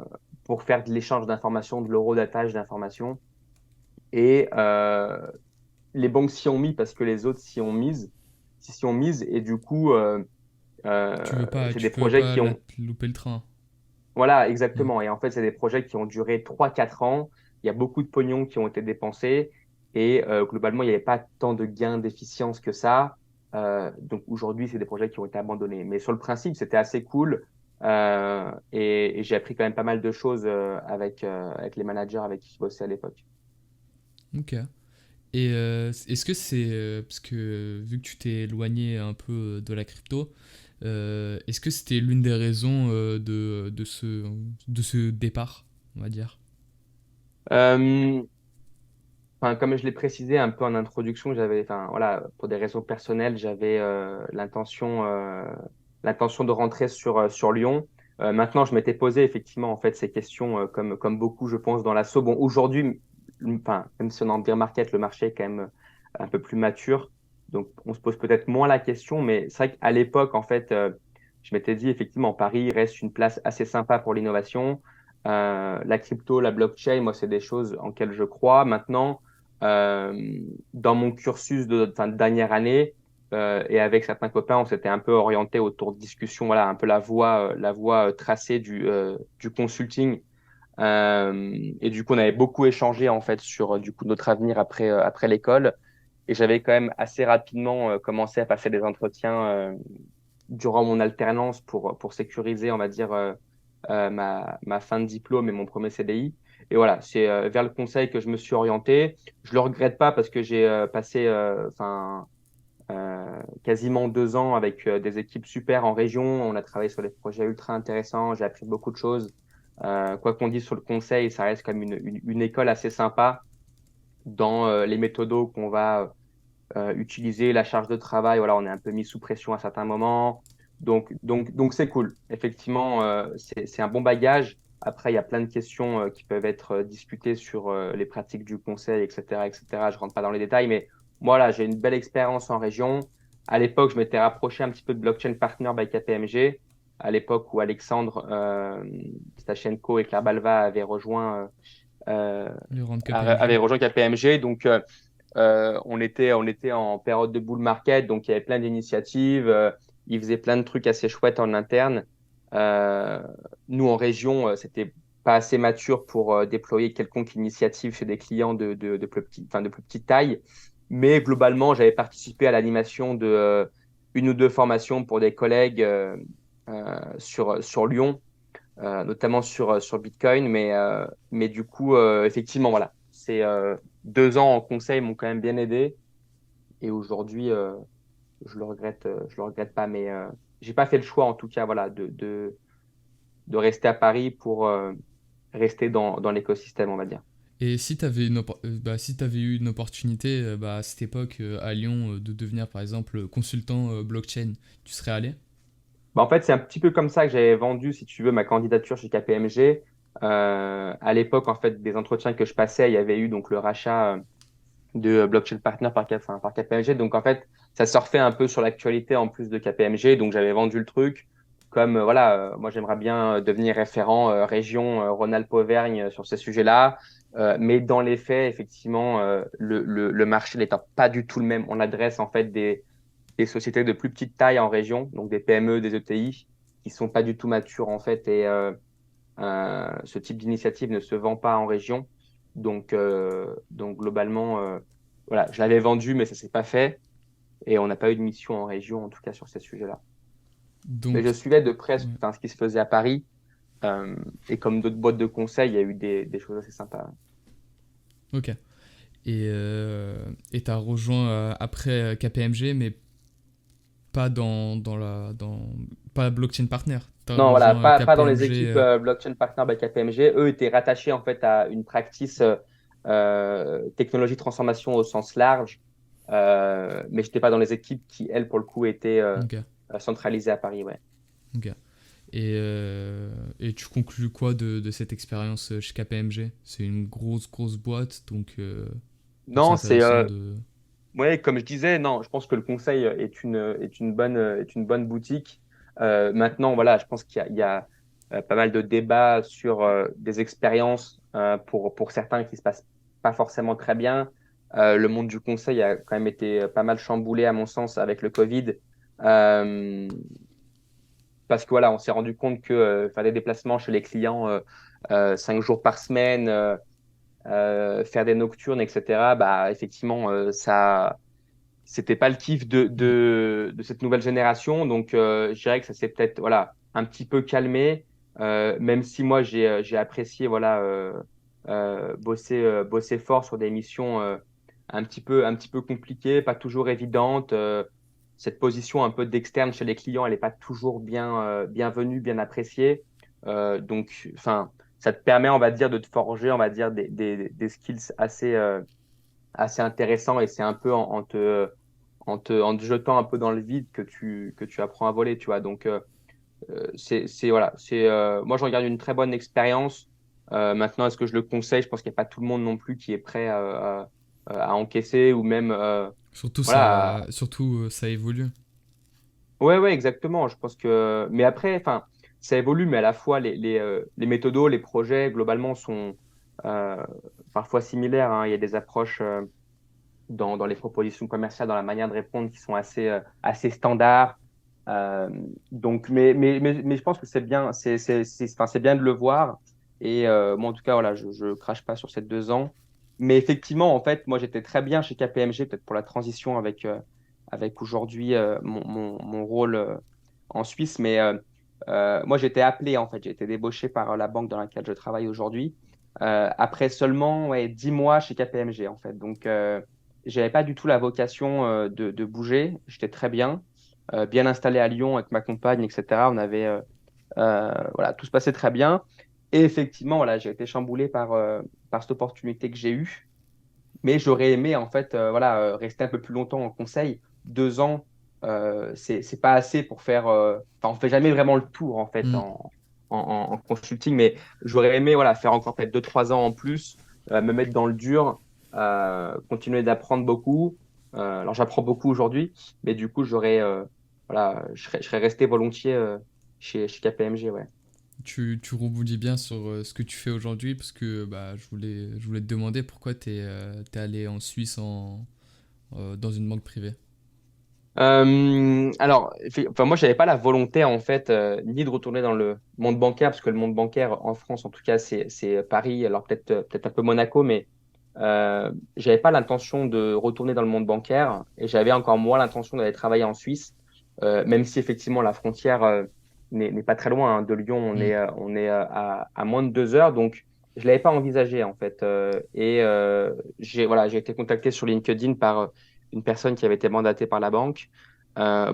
pour faire de l'échange d'informations, de l'eurodatage d'informations. Et les banques s'y ont mis parce que les autres s'y ont mises. Et du coup, c'est Tu des peux projets pas qui ont, louper le train. voilà, Mm. exactement. Et en fait, c'est des projets qui ont duré 3 4 ans. Il y a beaucoup de pognon qui ont été dépensés. Et globalement, il n'y avait pas tant de gains d'efficience que ça. Donc aujourd'hui, c'est des projets qui ont été abandonnés. Mais sur le principe, c'était assez cool. Et j'ai appris quand même pas mal de choses avec les managers avec qui je bossais à l'époque. Ok. Et est-ce que c'est parce que vu que tu t'es éloigné un peu de la crypto, est-ce que c'était l'une des raisons de ce départ, on va dire? Euh, Enfin, comme je l'ai précisé un peu en introduction, enfin, voilà, pour des raisons personnelles, j'avais l'intention de rentrer sur Lyon. Maintenant, je m'étais posé effectivement en fait ces questions, comme beaucoup, je pense, dans l'assaut. Bon, aujourd'hui, enfin, même si on est en bear market, le marché est quand même un peu plus mature, donc on se pose peut-être moins la question. Mais c'est vrai qu'à l'époque, en fait, je m'étais dit effectivement, Paris reste une place assez sympa pour l'innovation. La crypto, la blockchain, moi, c'est des choses en lesquelles je crois. Maintenant dans mon cursus enfin, de dernière année et avec certains copains, on s'était un peu orienté autour de discussions, voilà, un peu la voie tracée du consulting. Et du coup, on avait beaucoup échangé en fait sur du coup notre avenir après l'école. Et j'avais quand même assez rapidement commencé à passer des entretiens durant mon alternance pour sécuriser, on va dire, ma fin de diplôme et mon premier CDI. Et voilà, c'est vers le conseil que je me suis orienté. Je le regrette pas parce que j'ai passé enfin, quasiment 2 ans avec des équipes super en région. On a travaillé sur des projets ultra intéressants. J'ai appris beaucoup de choses. Quoi qu'on dise sur le conseil, ça reste comme une école assez sympa dans les méthodos qu'on va utiliser, la charge de travail. Voilà, on est un peu mis sous pression à certains moments. Donc c'est cool. Effectivement, c'est un bon bagage. Après, il y a plein de questions qui peuvent être discutées sur les pratiques du conseil, etc., etc. Je rentre pas dans les détails, mais voilà, j'ai une belle expérience en région. À l'époque, je m'étais rapproché un petit peu de Blockchain Partner by KPMG, à l'époque où Alexandre Stachenko et Claire Balva Les rangs de avaient KPMG. rejoint KPMG. Donc, on était en période de bull market, donc il y avait plein d'initiatives. Ils faisaient plein de trucs assez chouettes en interne. Euh, Nous, en région, c'était pas assez mature pour déployer quelconque initiative chez des clients de plus petite, enfin, de plus petite taille. Mais globalement, j'avais participé à l'animation de une ou deux formations pour des collègues sur Lyon, notamment sur Bitcoin. Mais du coup, effectivement, voilà, c'est 2 ans en conseil m'ont quand même bien aidé. Et aujourd'hui, je le regrette pas, mais j'ai pas fait le choix en tout cas, voilà, de rester à Paris pour rester dans l'écosystème, on va dire. Et si tu avais si t'avais eu une opportunité à cette époque à Lyon de devenir par exemple consultant blockchain, tu serais allé? Bah, en fait, c'est un petit peu comme ça que j'avais vendu, si tu veux, ma candidature chez KPMG. À l'époque, en fait, des entretiens que je passais, il y avait eu donc le rachat de Blockchain Partner enfin, par KPMG. Donc, en fait, ça surfait un peu sur l'actualité en plus de KPMG. Donc, j'avais vendu le truc comme, voilà, moi, j'aimerais bien devenir référent région Rhône-Alpes-Auvergne sur ces sujets-là. Mais dans les faits, effectivement, le marché n'étant pas du tout le même. On adresse, en fait, des sociétés de plus petite taille en région, donc des PME, des ETI, qui sont pas du tout matures, en fait. Et ce type d'initiative ne se vend pas en région. Donc globalement, voilà, je l'avais vendu, mais ça s'est pas fait. Et on n'a pas eu de mission en région, en tout cas sur ces sujets-là. Mais je Donc, suivais de près ouais, enfin, ce qui se faisait à Paris. Euh, et comme d'autres boîtes de conseil, il y a eu des choses assez sympas. ok. Et t'as rejoint après KPMG, mais pas Blockchain Partner. T'as Non, voilà, rejoint pas dans les KPMG. équipes Blockchain Partner by KPMG. Eux étaient rattachés en fait à une practice technologie transformation au sens large. Mais je n'étais pas dans les équipes qui, elles, pour le coup, étaient Ok, centralisées à Paris. Ouais. ok. Et tu conclus quoi de cette expérience chez KPMG? C'est une grosse boîte, donc c'est Non, intéressant de. ouais, comme je disais, non, je pense que le conseil est une bonne boutique. Maintenant, voilà, je pense il y a pas mal de débats sur des expériences pour certains qui se passent pas forcément très bien. Le monde du conseil a quand même été pas mal chamboulé, à mon sens, avec le Covid. Euh, Parce que voilà, on s'est rendu compte que faire des déplacements chez les clients 5 jours par semaine, faire des nocturnes, etc., bah, effectivement, ça c'était pas le kiff Mm. de cette nouvelle génération. Donc, je dirais que ça s'est peut-être voilà, un petit peu calmé, même si moi, j'ai apprécié voilà, bosser fort sur des missions un petit peu compliquées, pas toujours évidentes. Cette position un peu d'externe chez les clients, elle n'est pas toujours bienvenue, bien appréciée. Donc, enfin, ça te permet, on va dire, de te forger, on va dire, des skills assez intéressants et c'est un peu en te jetant un peu dans le vide que tu apprends à voler, tu vois. Donc, voilà, moi, je regarde une très bonne expérience. Maintenant, est-ce que je le conseille? Je pense qu'il n'y a pas tout le monde non plus qui est prêt à encaisser ou même, voilà. Surtout ça évolue. Ouais, ouais, exactement. Je pense que, mais après, enfin, ça évolue, mais à la fois, les méthodos, les projets, globalement, sont euh, parfois similaires, hein. Il y a des approches dans les propositions commerciales, dans la manière de répondre qui sont assez standards. Euh, donc, mais je pense que c'est bien, enfin, c'est bien de le voir. Et moi, en tout cas, voilà, je crache pas sur ces 2 ans. Mais effectivement, en fait, moi, j'étais très bien chez KPMG, peut-être pour la transition avec aujourd'hui mon rôle en Suisse. Mais moi, j'étais appelé, en fait, j'ai été débauché par la banque dans laquelle je travaille aujourd'hui, après seulement ouais, 10 mois chez KPMG, en fait. Donc, j'avais pas du tout la vocation de bouger. J'étais très bien installé à Lyon avec ma compagne, etc. On avait, voilà, tout se passait très bien. Et effectivement, voilà, j'ai été chamboulé par cette opportunité que j'ai eue. Mais j'aurais aimé, en fait, voilà, rester un peu plus longtemps en conseil. 2 ans, c'est pas assez pour faire. Enfin, on fait jamais vraiment le tour, en fait, Mm. en consulting. Mais j'aurais aimé, voilà, faire encore peut-être 2, 3 ans en plus, me mettre dans le dur, continuer d'apprendre beaucoup. Alors, j'apprends beaucoup aujourd'hui, mais du coup, voilà, je serais resté volontiers chez KPMG, ouais. Tu rebondis bien sur ce que tu fais aujourd'hui, parce que je voulais te demander pourquoi t'es allé en Suisse dans une banque privée. Alors, enfin, moi, j'avais pas la volonté, en fait, ni de retourner dans le monde bancaire, parce que le monde bancaire, en France, en tout cas, c'est Paris, alors peut-être un peu Monaco, mais j'avais pas l'intention de retourner dans le monde bancaire, et j'avais encore moins l'intention d'aller travailler en Suisse, même si effectivement la frontière n'est pas très loin, hein. De Lyon, Mm. on est à moins de 2 heures, donc je l'avais pas envisagé, en fait. Et voilà, j'ai été contacté sur LinkedIn par une personne qui avait été mandatée par la banque.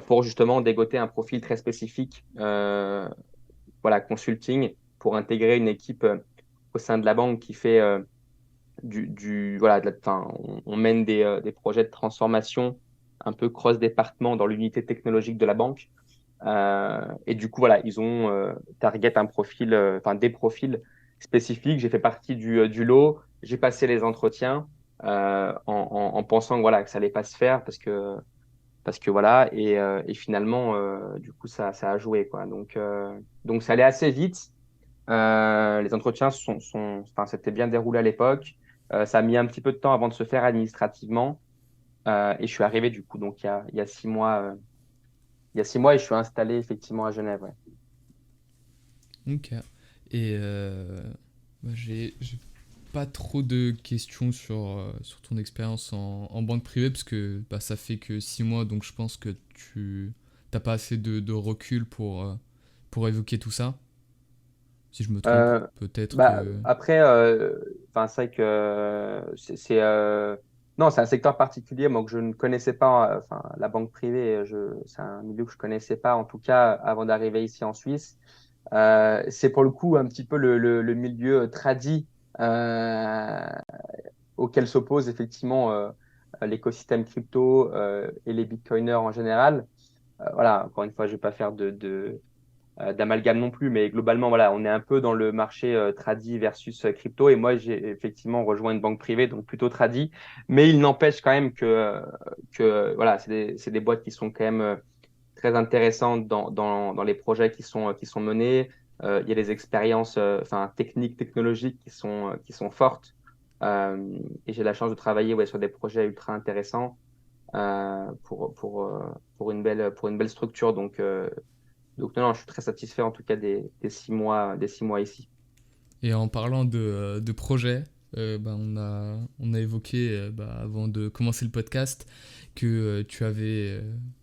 pour justement dégoter un profil très spécifique, voilà, consulting, pour intégrer une équipe au sein de la banque qui fait voilà, enfin, on mène des projets de transformation un peu cross-département dans l'unité technologique de la banque. Et du coup, voilà, ils ont target un profil, enfin des profils spécifiques. J'ai fait partie du lot. J'ai passé les entretiens en pensant que, voilà, que ça allait pas se faire parce que voilà. Et finalement, du coup, ça a joué, quoi. Donc ça allait assez vite. Les entretiens enfin, s'étaient bien déroulés à l'époque. Ça a mis un petit peu de temps avant de se faire administrativement. Et je suis arrivé du coup, donc il y a 6 mois. Il y a 6 mois et je suis installé effectivement à Genève. Ouais. Ok. Et j'ai pas trop de questions sur ton expérience en banque privée, parce que bah, ça fait que 6 mois, donc je pense que tu t'as pas assez de recul pour évoquer tout ça. Si je me trompe, Euh, peut-être Bah, que... après, enfin, c'est vrai que non, c'est un secteur particulier, moi, que je ne connaissais pas. Enfin, la banque privée, c'est un milieu que je connaissais pas, en tout cas, avant d'arriver ici en Suisse. C'est pour le coup un petit peu le milieu tradi euh, auquel s'oppose effectivement l'écosystème crypto et les bitcoiners en général. Voilà, encore une fois, je vais pas faire d'amalgame non plus, mais globalement, voilà, on est un peu dans le marché tradi versus crypto. Et moi, j'ai effectivement rejoint une banque privée, donc plutôt tradi. Mais il n'empêche quand même que voilà, c'est des boîtes qui sont quand même très intéressantes dans les projets qui sont menés. Il y a des expériences enfin, techniques, technologiques qui sont fortes. Et j'ai la chance de travailler ouais, sur des projets ultra intéressants pour une belle structure. Donc non, non, je suis très satisfait en tout cas des 6 mois ici. Et en parlant de projet, bah, on a évoqué bah, avant de commencer le podcast que tu avais...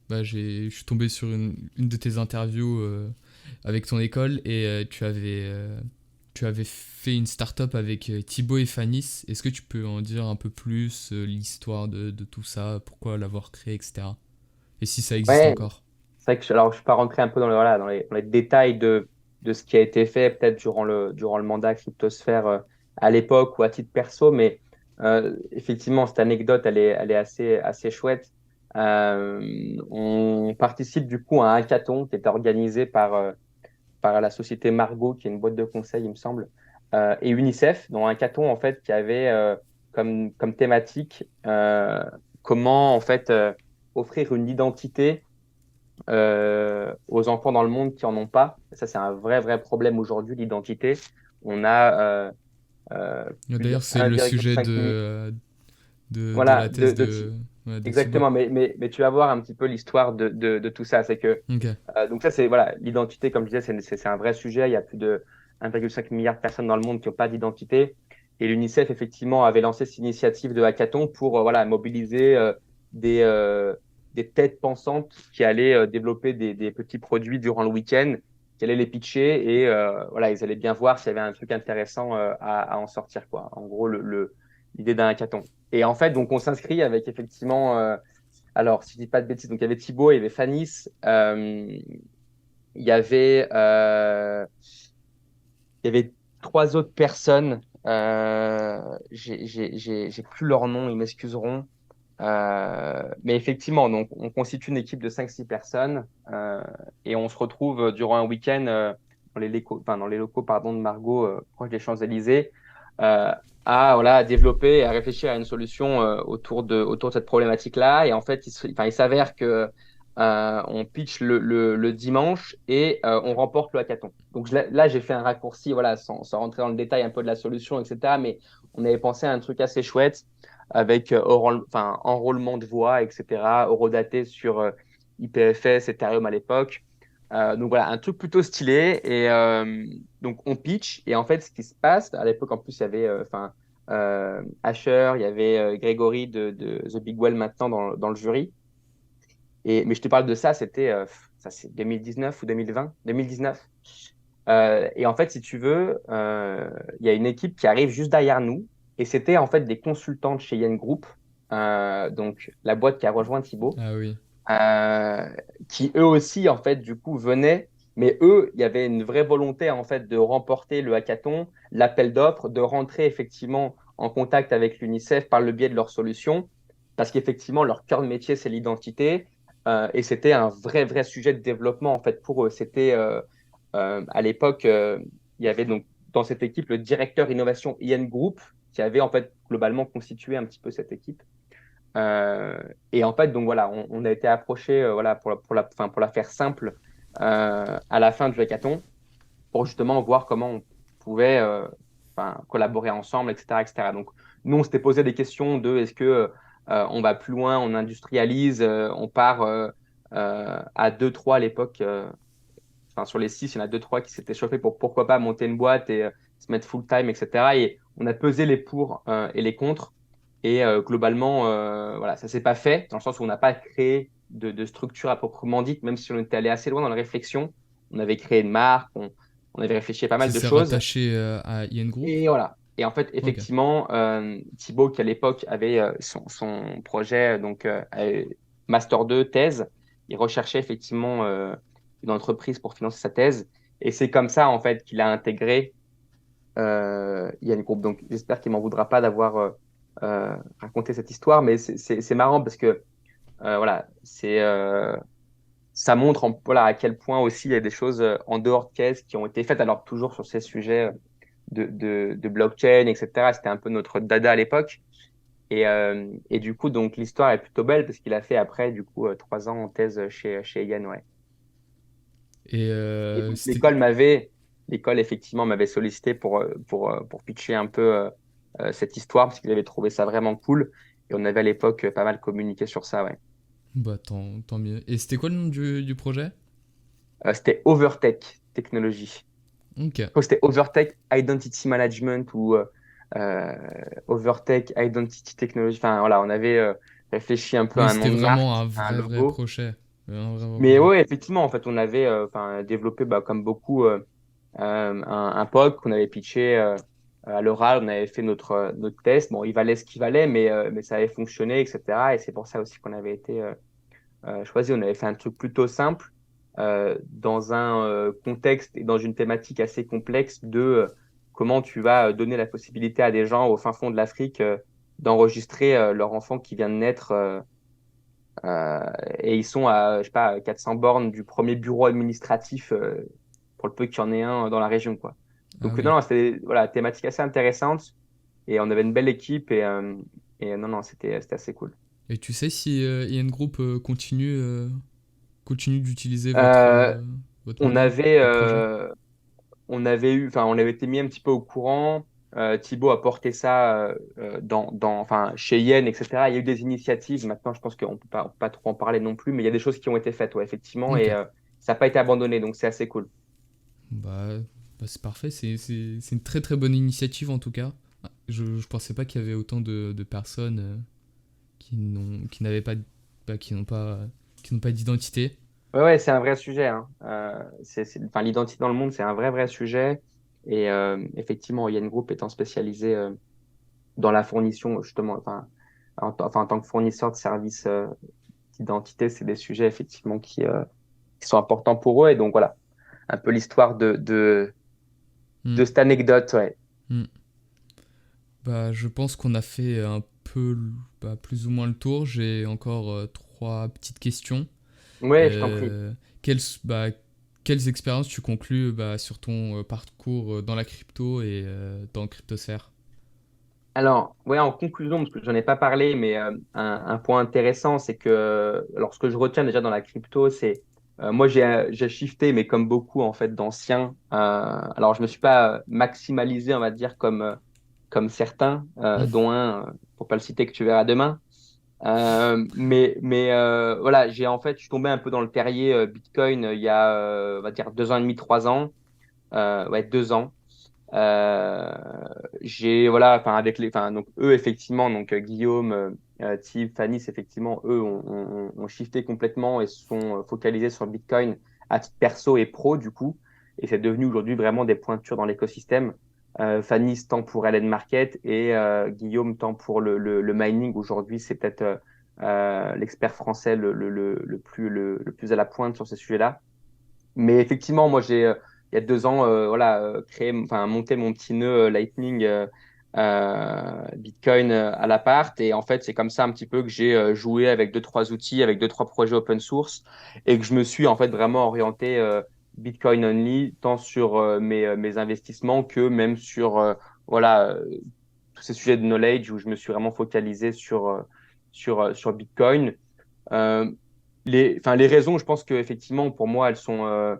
bah, je suis tombé sur une de tes interviews avec ton école, et tu avais fait une start-up avec Thibaut et Fanis. Est-ce que tu peux en dire un peu plus l'histoire de tout ça, pourquoi l'avoir créé, etc. Et si ça existe Ouais, encore? c'est vrai que alors, je suis pas rentré un peu voilà, dans les détails de ce qui a été fait peut-être durant le mandat Cryptosphère à l'époque ou à titre perso, mais effectivement, cette anecdote, elle est assez chouette. On participe du coup à un hackathon qui était organisé par la société Margot, qui est une boîte de conseil, il me semble, et UNICEF, dont un hackathon en fait qui avait comme thématique comment en fait offrir une identité aux enfants dans le monde qui en ont pas. Ça, c'est un vrai problème aujourd'hui, l'identité. On a plus de D'ailleurs, c'est le sujet 1,5 million. de Voilà, la thèse de Thibaut. exactement. Mais tu vas voir un petit peu l'histoire de tout ça. C'est que Ok. donc ça, c'est voilà, l'identité, comme je disais, c'est un vrai sujet. Il y a plus de 1,5 milliard de personnes dans le monde qui n'ont pas d'identité. Et l'UNICEF, effectivement, avait lancé cette initiative de hackathon pour voilà, mobiliser des, euh, des têtes pensantes qui allaient développer des petits produits durant le week-end, qui allaient les pitcher et voilà, ils allaient bien voir s'il y avait un truc intéressant à en sortir, quoi. En gros, l'idée d'un hackathon. Et en fait, donc, on s'inscrit avec effectivement alors, si je dis pas de bêtises, donc il y avait Thibaut, il y avait Fanis, il y avait, il y avait trois autres personnes. J'ai plus leur nom, ils m'excuseront. Mais effectivement, donc on constitue une équipe de 5 6 personnes et on se retrouve durant un week-end dans les locaux pardon, de Margot, proche des Champs-Élysées, euh, à voilà, à développer et à réfléchir à une solution autour de cette problématique-là. Et en fait, enfin, il s'avère que on pitch le dimanche et on remporte le hackathon. Donc là, j'ai fait un raccourci, voilà, sans rentrer dans le détail un peu de la solution, etc. Mais on avait pensé à un truc assez chouette avec enfin, enrôlement de voix, etc., horodaté sur IPFS, Ethereum à l'époque. Donc voilà, un truc plutôt stylé. Et donc on pitch. Et en fait, ce qui se passe, à l'époque, en plus, il y avait enfin, Asher, il y avait Grégory de The Big Well maintenant dans le jury. Mais je te parle de ça, c'était ça, c'est 2019 ou 2020? 2019. Et en fait, si tu veux, il y a une équipe qui arrive juste derrière nous. Et c'était en fait des consultants de chez Yen Group, donc la boîte qui a rejoint Thibaut. Ah oui. euh, qui eux aussi, en fait, du coup, venaient. Mais eux, il y avait une vraie volonté, en fait, de remporter le hackathon, l'appel d'offres, de rentrer effectivement en contact avec l'UNICEF par le biais de leurs solutions, parce qu'effectivement, leur cœur de métier, c'est l'identité. Et c'était un vrai, vrai sujet de développement, en fait, pour eux. C'était, à l'époque, il y avait donc dans cette équipe le directeur innovation IN Group, qui avait, en fait, globalement constitué un petit peu cette équipe. Euh, et en fait, donc voilà, on a été approché, voilà, enfin, pour la faire simple, à la fin du hackathon, pour justement voir comment on pouvait enfin, collaborer ensemble, etc., etc. Donc, nous, on s'était posé des questions de est-ce que on va plus loin, on industrialise, on part à deux trois à l'époque. Enfin, sur les six, il y en a deux trois qui s'étaient chauffés pour pourquoi pas monter une boîte et se mettre full time, etc. Et on a pesé les pour et les contre. Et globalement, voilà, ça s'est pas fait, dans le sens où on n'a pas créé de structure à proprement dite, même si on était allé assez loin dans la réflexion. On avait créé une marque, on avait réfléchi à pas mal Qui de s'est choses. rattaché à IN Group. Et voilà. Et en fait, Ok. effectivement, Thibaut, qui à l'époque avait son projet, donc Master 2, thèse, il recherchait effectivement une entreprise pour financer sa thèse. Et c'est comme ça, en fait, qu'il a intégré Yann Group. Donc, j'espère qu'il m'en voudra pas d'avoir raconté cette histoire, mais c'est marrant parce que voilà, ça montre voilà, à quel point aussi il y a des choses en dehors de caisse qui ont été faites, alors toujours sur ces sujets de blockchain, etc. C'était un peu notre dada à l'époque. Et du coup, donc l'histoire est plutôt belle parce qu'il a fait après, du coup, 3 ans en thèse chez Yann, ouais. Et Et donc, c'était. l'école effectivement m'avait sollicité pour pitcher un peu cette histoire parce qu'ils avaient trouvé ça vraiment cool. Et on avait à l'époque pas mal communiqué sur ça, ouais. Bah, tant mieux. Et c'était quoi le nom du projet? C'était Overtech Technology. Ok. Je crois que c'était Overtech Identity Management ou euh, Overtech Identity Technology. Enfin, voilà, on avait réfléchi un peu à Oui, un nom c'était de vraiment un marque, à un vrai logo. projet. Un vrai Mais projet. ouais, effectivement, en fait, on avait enfin, développé, bah, comme beaucoup, un POC qu'on avait pitché à l'oral. On avait fait notre test. Bon, il valait ce qu'il valait, mais ça avait fonctionné, etc. Et c'est pour ça aussi qu'on avait été choisi. On avait fait un truc plutôt simple dans un contexte et dans une thématique assez complexe de comment tu vas donner la possibilité à des gens au fin fond de l'Afrique d'enregistrer leur enfant qui vient de naître. Et ils sont à, je sais pas, 400 bornes du premier bureau administratif pour le peu qu'il y en ait un dans la région, quoi. Ah Donc, non, oui. non, c'était voilà, thématique assez intéressante et on avait une belle équipe et non, non, c'était assez cool. Et tu sais si IN Group continue d'utiliser Euh, votre on modèle, avait, votre projet? enfin, on avait été mis un petit peu au courant. Thibaut a porté ça enfin, chez Yen, etc. Il y a eu des initiatives. Maintenant, je pense on peut pas trop en parler non plus, mais il y a des choses qui ont été faites, ouais, effectivement, Ok. et ça n'a pas été abandonné, donc c'est assez cool. Bah, c'est parfait. C'est une très très bonne initiative en tout cas. Je pensais pas qu'il y avait autant de personnes qui n'avaient pas, qui n'ont pas d'identité. Ouais, ouais, c'est un vrai sujet, hein. Enfin, l'identité dans le monde, c'est un vrai, vrai sujet. Et effectivement, Yen Group étant spécialisé dans la fournition, justement, enfin, en tant que fournisseur de services d'identité, c'est des sujets effectivement qui sont importants pour eux. Et donc voilà, un peu l'histoire Hmm, de cette anecdote, ouais. hmm. Bah, je pense qu'on a fait un peu, plus ou moins le tour. J'ai encore trois petites questions. Ouais, je t'en prie. Euh, quelles, bah, quelles expériences tu conclus sur ton parcours dans la crypto et dans Cryptosphère? Alors, ouais, en conclusion, parce que j'en ai pas parlé, mais un point intéressant, c'est que, alors ce que je retiens déjà dans la crypto, c'est, moi j'ai shifté, mais comme beaucoup en fait d'anciens. Alors je me suis pas maximalisé, on va dire, comme certains, dont un, pour pas le citer, que tu verras demain. Mais voilà, je suis tombé un peu dans le terrier Bitcoin il y a, on va dire, 2 ans et demi, 3 ans, ouais, 2 ans. Euh, voilà, enfin, enfin, donc eux, effectivement, donc Guillaume, Thiv, Fanny, effectivement, eux ont shifté complètement et se sont focalisés sur Bitcoin à titre perso et pro, du coup. Et c'est devenu aujourd'hui vraiment des pointures dans l'écosystème. Fanny tant pour Ellen Market et Guillaume tant pour le mining. Aujourd'hui, c'est peut-être l'expert français le plus à la pointe sur ces sujets-là. Mais effectivement, moi, il y a 2 ans, voilà, monté mon petit nœud Lightning Bitcoin à l'appart. Et en fait, c'est comme ça un petit peu que j'ai joué avec deux, trois outils, avec deux, trois projets open source et que je me suis en fait vraiment orienté Bitcoin only, tant sur mes investissements que même sur voilà, tous ces sujets de knowledge où je me suis vraiment focalisé sur Bitcoin. Euh, les raisons, je pense que effectivement, pour moi, elles sont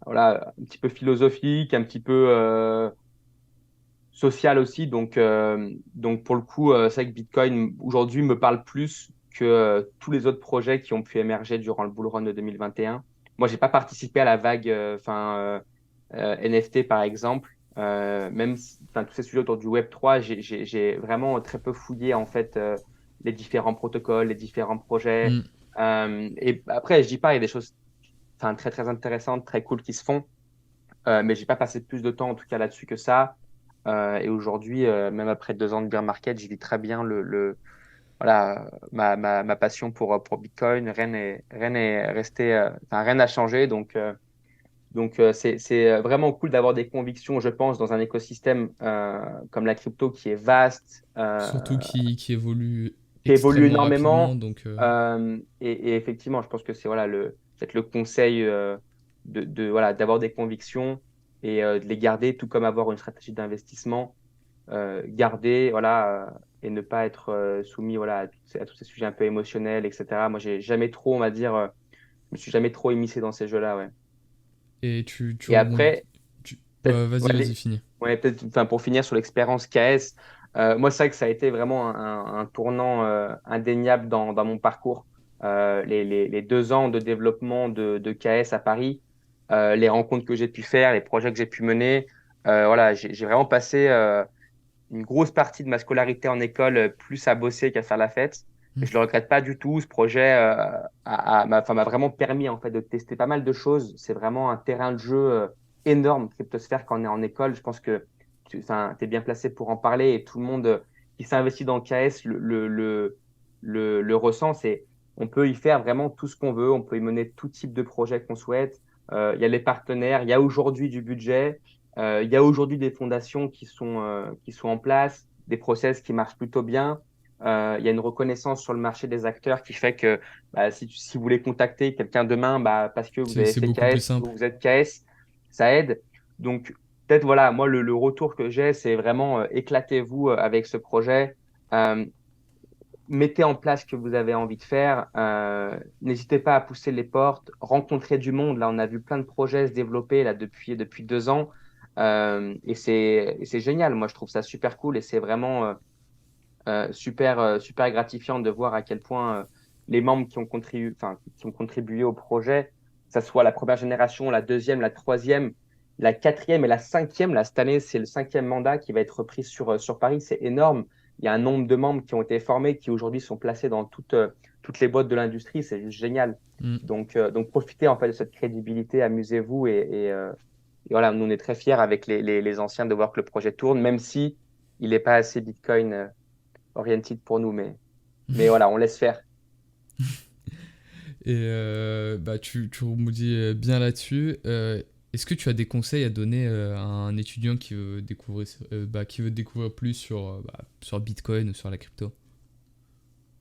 voilà, un petit peu philosophique, un petit peu social aussi. Donc pour le coup, c'est vrai que Bitcoin aujourd'hui me parle plus que tous les autres projets qui ont pu émerger durant le bull run de 2021. Moi, j'ai pas participé à la vague NFT par exemple. Tous ces sujets autour du Web3, j'ai vraiment très peu fouillé en fait les différents protocoles, les différents projets. Hmm. Et après, je dis pas, il y a des choses très très intéressantes, très cool qui se font. Mais j'ai pas passé plus de temps en tout cas là-dessus que ça. Et aujourd'hui, même après 2 ans de bear market, je vis très bien voilà, ma passion pour Bitcoin. Rien n'est resté, rien n'a changé. Donc c'est vraiment cool d'avoir des convictions, je pense, dans un écosystème comme la crypto qui est vaste, Surtout qui évolue qui évolue extrêmement rapidement, énormément. donc Et effectivement, je pense que c'est voilà, peut-être le conseil voilà, d'avoir des convictions et de les garder, tout comme avoir une stratégie d'investissement, garder voilà, et ne pas être soumis voilà, à tous ces sujets un peu émotionnels, etc. Moi, j'ai jamais trop, on va dire, je me suis jamais trop immiscé dans ces jeux-là. Ouais. et tu Et rebondis. après, Ouais, peut-être vas-y, ouais, vas-y, finis. ouais, peut-être pour finir sur l'expérience KS, moi, c'est vrai que ça a été vraiment un tournant indéniable dans mon parcours. Les 2 ans de développement de KS à Paris, les rencontres que j'ai pu faire, les projets que j'ai pu mener, voilà, j'ai vraiment passé une grosse partie de ma scolarité en école plus à bosser qu'à faire la fête. Et je le regrette pas du tout. Ce projet m'a vraiment permis en fait de tester pas mal de choses. C'est vraiment un terrain de jeu énorme, Cryptosphère, quand on est en école. Je pense que tu es bien placé pour en parler et tout le monde qui s'investit dans le KS le ressent. On peut y faire vraiment tout ce qu'on veut. On peut y mener tout type de projet qu'on souhaite. Il y a les partenaires. Il y a aujourd'hui du budget. Il y a aujourd'hui des fondations qui sont en place, des process qui marchent plutôt bien. Il y a une reconnaissance sur le marché des acteurs qui fait que bah, si vous voulez contacter quelqu'un demain, bah, parce que vous avez C'est fait beaucoup plus KS ou simple. vous êtes KS, ça aide. Donc, peut-être, voilà, moi, le retour que j'ai, c'est vraiment éclatez-vous avec ce projet. Euh, Mettez en place ce que vous avez envie de faire. N'hésitez pas à pousser les portes, rencontrer du monde. Là, on a vu plein de projets se développer là, depuis 2 ans. Et c'est génial. Moi, je trouve ça super cool et c'est vraiment super gratifiant de voir à quel point les membres qui ont contribué au projet, que ça soit la première génération, la deuxième, la troisième, la quatrième et la cinquième. Là, cette année, c'est le cinquième mandat qui va être repris sur Paris. C'est énorme. Il y a un nombre de membres qui ont été formés, qui aujourd'hui sont placés dans toutes les boîtes de l'industrie. C'est juste génial. Hmm. Donc profitez en fait de cette crédibilité, amusez-vous et voilà, nous on est très fiers avec les anciens de voir que le projet tourne, même si il n'est pas assez Bitcoin oriented pour nous, mais voilà, on laisse faire. Et bah, tu rebondis bien là-dessus. Est-ce que tu as des conseils à donner à un étudiant qui veut découvrir plus sur Bitcoin ou sur la crypto?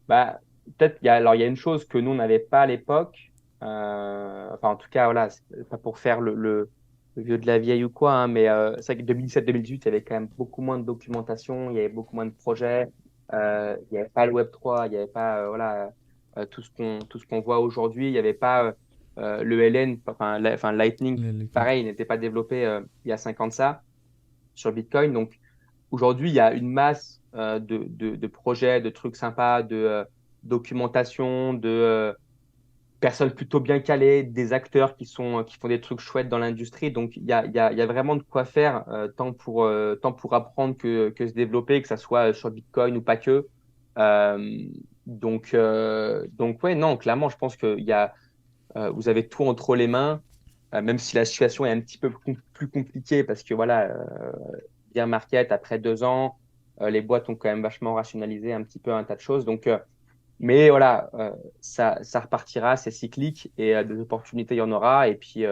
Bah, peut-être, il y a une chose que nous, on n'avait pas à l'époque. Enfin, en tout cas, voilà, c'est pas pour faire le vieux de la vieille ou quoi, hein, mais c'est vrai que 2017-2018, il y avait quand même beaucoup moins de documentation, il y avait beaucoup moins de projets, il n'y avait pas le Web3, il n'y avait pas voilà, tout ce qu'on voit aujourd'hui, il n'y avait pas le LN, enfin, Lightning, Lightning. pareil, il n'était pas développé il y a 5 ans de ça sur Bitcoin. Donc, aujourd'hui, il y a une masse de projets, de trucs sympas, de documentation, de personnes plutôt bien calées, des acteurs qui font des trucs chouettes dans l'industrie. Donc, il y a vraiment de quoi faire, tant pour apprendre que se développer, que ça soit sur Bitcoin ou pas que. Donc ouais, non, clairement, je pense vous avez tout entre les mains, même si la situation est un petit peu plus compliquée parce que voilà, bien market après 2 ans. Les boîtes ont quand même vachement rationalisé un petit peu un tas de choses. Donc, Mais voilà, ça repartira, c'est cyclique et des opportunités, il y en aura. Et puis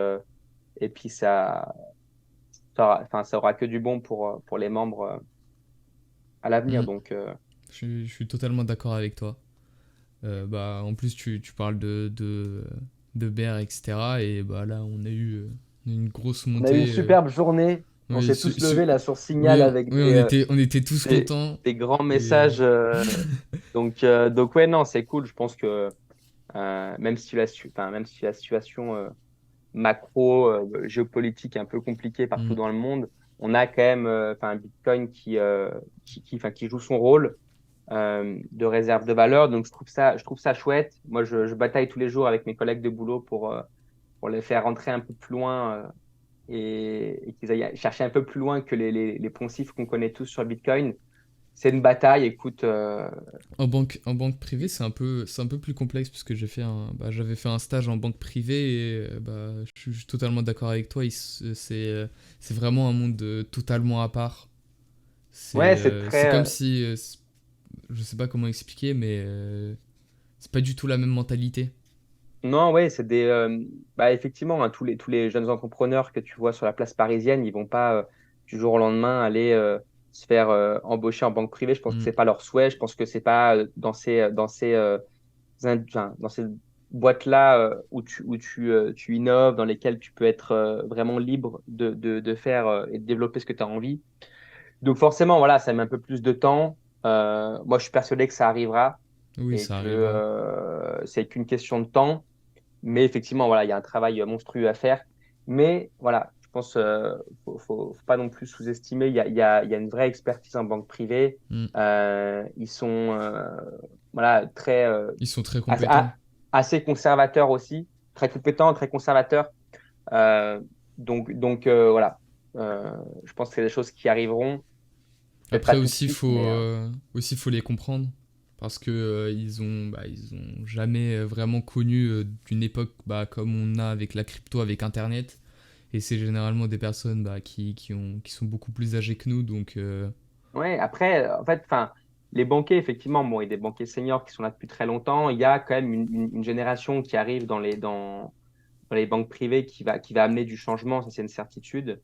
enfin, ça aura que du bon pour les membres à l'avenir. Mm. Donc, Je suis totalement d'accord avec toi. En plus, tu parles de BR, etc. Et bah, là, on a eu une grosse on a eu une montée. superbe journée. On Oui, s'est tous levés là sur Signal avec oui, on était tous contents. des grands Et, messages. Donc ouais, non, c'est cool. Je pense que même si la situation macro, géopolitique un peu compliqué partout mm, dans le monde, on a quand même un Bitcoin qui joue son rôle de réserve de valeur. Donc, je trouve ça chouette. Moi, je bataille tous les jours avec mes collègues de boulot pour les faire rentrer un peu plus loin et qu'ils aillent chercher un peu plus loin que les poncifs qu'on connaît tous sur Bitcoin. C'est une bataille. Écoute, en banque privée, c'est un peu plus complexe puisque j'avais fait un stage en banque privée et je suis totalement d'accord avec toi. C'est vraiment un monde totalement à part. ouais, c'est C'est comme très. si, je sais pas comment expliquer, mais c'est pas du tout la même mentalité. Non, ouais, c'est effectivement, hein, tous les jeunes entrepreneurs que tu vois sur la place parisienne, ils vont pas du jour au lendemain aller se faire embaucher en banque privée. Je pense que Mm. c'est pas leur souhait. Je pense que c'est pas dans ces boîtes-là tu innoves, dans lesquelles tu peux être vraiment libre de faire et de développer ce que tu as envie. Donc forcément, voilà, ça met un peu plus de temps. Moi, je suis persuadé que ça arrivera Oui, et ça que arrivera. c'est qu'une question de temps. Mais effectivement, voilà, il y a un travail monstrueux à faire. Mais voilà, je pense faut pas non plus sous-estimer. Il y a une vraie expertise en banque privée. Mm. Ils sont voilà, Ils sont très assez, compétents. assez conservateurs aussi, très compétents, très conservateurs. Euh, voilà, je pense que c'est des choses qui arriveront. Peut-être pas Après tout de aussi, suite, mais faut les comprendre parce que ils ont jamais vraiment connu d'une époque comme on a avec la crypto, avec Internet. Et c'est généralement des personnes qui sont beaucoup plus âgées que nous. Donc, ouais, après, en fait, enfin, les banquiers, effectivement, bon, il y a des banquiers seniors qui sont là depuis très longtemps. Il y a quand même une génération qui arrive dans les banques privées qui va amener du changement, ça c'est une certitude.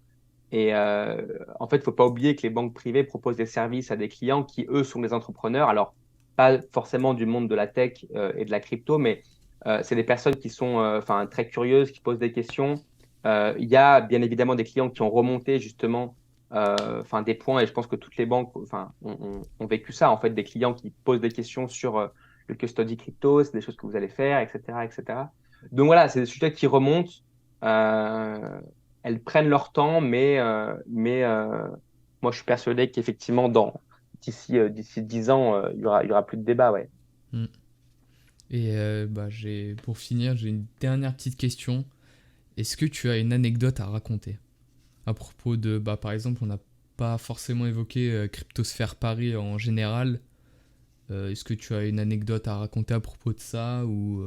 Et en fait, il faut pas oublier que les banques privées proposent des services à des clients qui, eux, sont des entrepreneurs. Alors, pas forcément du monde de la tech et de la crypto, mais c'est des personnes qui sont très curieuses, qui posent des questions. Il y a bien évidemment des clients qui ont remonté justement des points, et je pense que toutes les banques ont vécu ça, en fait, des clients qui posent des questions sur le custody crypto, c'est des choses que vous allez faire, etc., etc. Donc voilà, c'est des sujets qui remontent. Euh, Elles prennent leur temps, moi, je suis persuadé qu'effectivement, d'ici 10 ans, il y aura plus de débat, ouais. mm. Et pour finir, j'ai une dernière petite question. Est-ce que tu as une anecdote à raconter à propos de, par exemple, on n'a pas forcément évoqué Cryptosphère Paris en général. Est-ce que tu as une anecdote à raconter à propos de ça ou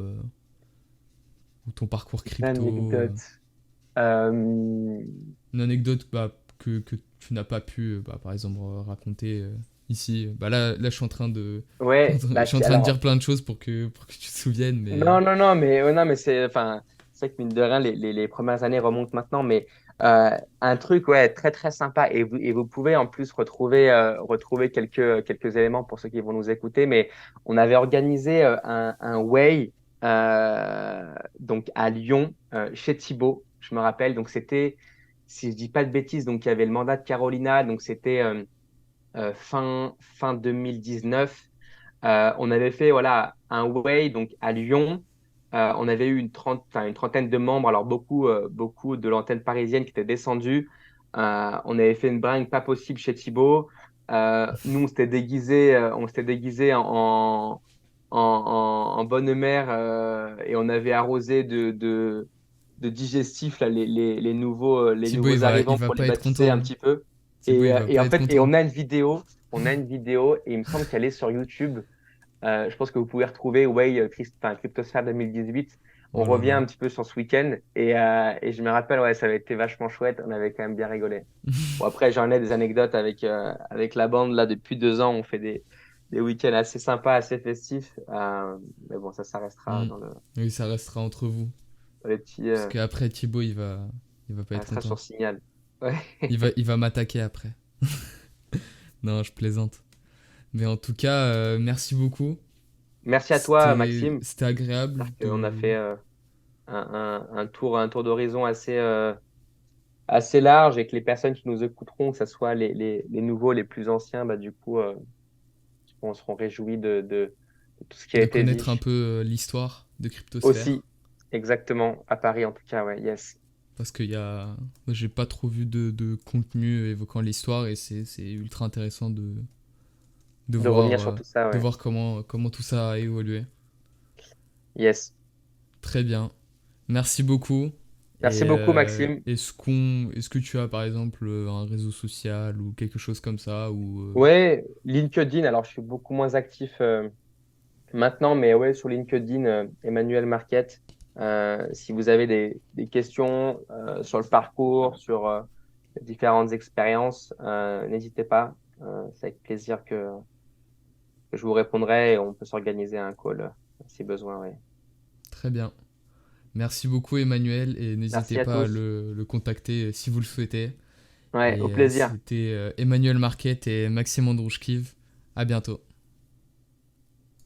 ton parcours crypto Anecdote. Euh, une anecdote que tu n'as pas pu, par exemple, raconter ici. Là, je suis en train de, ouais, je suis en train de dire alors, plein de choses pour que tu te souviennes, mais non, mais, ouais, non, mais c'est vrai que mine de rien, les premières années remontent maintenant, mais un truc, ouais, très, très sympa, et vous pouvez en plus retrouver quelques éléments pour ceux qui vont nous écouter, mais on avait organisé un Way, donc à Lyon, chez Thibaut, je me rappelle, donc c'était, si je dis pas de bêtises, donc il y avait le mandat de Carolina, donc c'était fin 2019. On avait fait voilà, un Way donc à Lyon. On avait eu une trentaine de membres, alors beaucoup de l'antenne parisienne qui étaient descendus. On avait fait une bringue pas possible chez Thibaut. Nous, on s'était déguisé en bonne mère et on avait arrosé de digestifs là, les Thibaut, nouveaux il arrivants va pour les pas être baptiser un content. petit peu. Thibaut, il va Et pas en être fait, content. on a une vidéo et il me semble qu'elle est sur YouTube. Je pense que vous pouvez retrouver Way Cryptosphère 2018. On Oh là revient là. un petit peu sur ce week-end et je me rappelle, ouais, ça avait été vachement chouette. On avait quand même bien rigolé. Bon, après, j'en ai des anecdotes avec la bande. Là, depuis 2 ans, des week-ends assez sympas, assez festifs. Mais bon, ça restera Mm. Oui, ça restera entre vous. dans les petits. Parce qu'après, Thibaut, il va pas Ça être restera content. sur Signal. Ouais. Il va m'attaquer après. Non, je plaisante. Mais en tout cas, merci beaucoup. Merci à toi, C'était, Maxime. c'était agréable J'espère qu'on a de. fait un tour d'horizon assez large et que les personnes qui nous écouteront, que ce soit les nouveaux, les plus anciens, bah, du coup, on seront réjouis de tout ce qui a de été connaître un dit. peu l'histoire de Cryptosphère. Aussi, exactement, à Paris en tout cas, ouais, yes. Parce qu'il y a. Moi, j'ai pas trop vu de contenu évoquant l'histoire et c'est ultra intéressant de De voir, revenir sur tout ça, de ouais. voir comment tout ça a évolué. Yes. Très bien. Merci beaucoup. Merci Et beaucoup, Maxime. est-ce que tu as par exemple un réseau social ou quelque chose comme ça ou Ouais, LinkedIn, alors je suis beaucoup moins actif maintenant, mais ouais, sur LinkedIn, Emmanuel Marquette, si vous avez des questions sur le parcours, sur les différentes expériences, n'hésitez pas. C'est avec plaisir que je vous répondrai et on peut s'organiser un call si besoin, ouais. Très bien. Merci beaucoup Emmanuel et Merci n'hésitez à pas à tous. le contacter si vous le souhaitez. Ouais, au Et plaisir. c'était Emmanuel Marquette et Maxime Androuchkiv. À bientôt.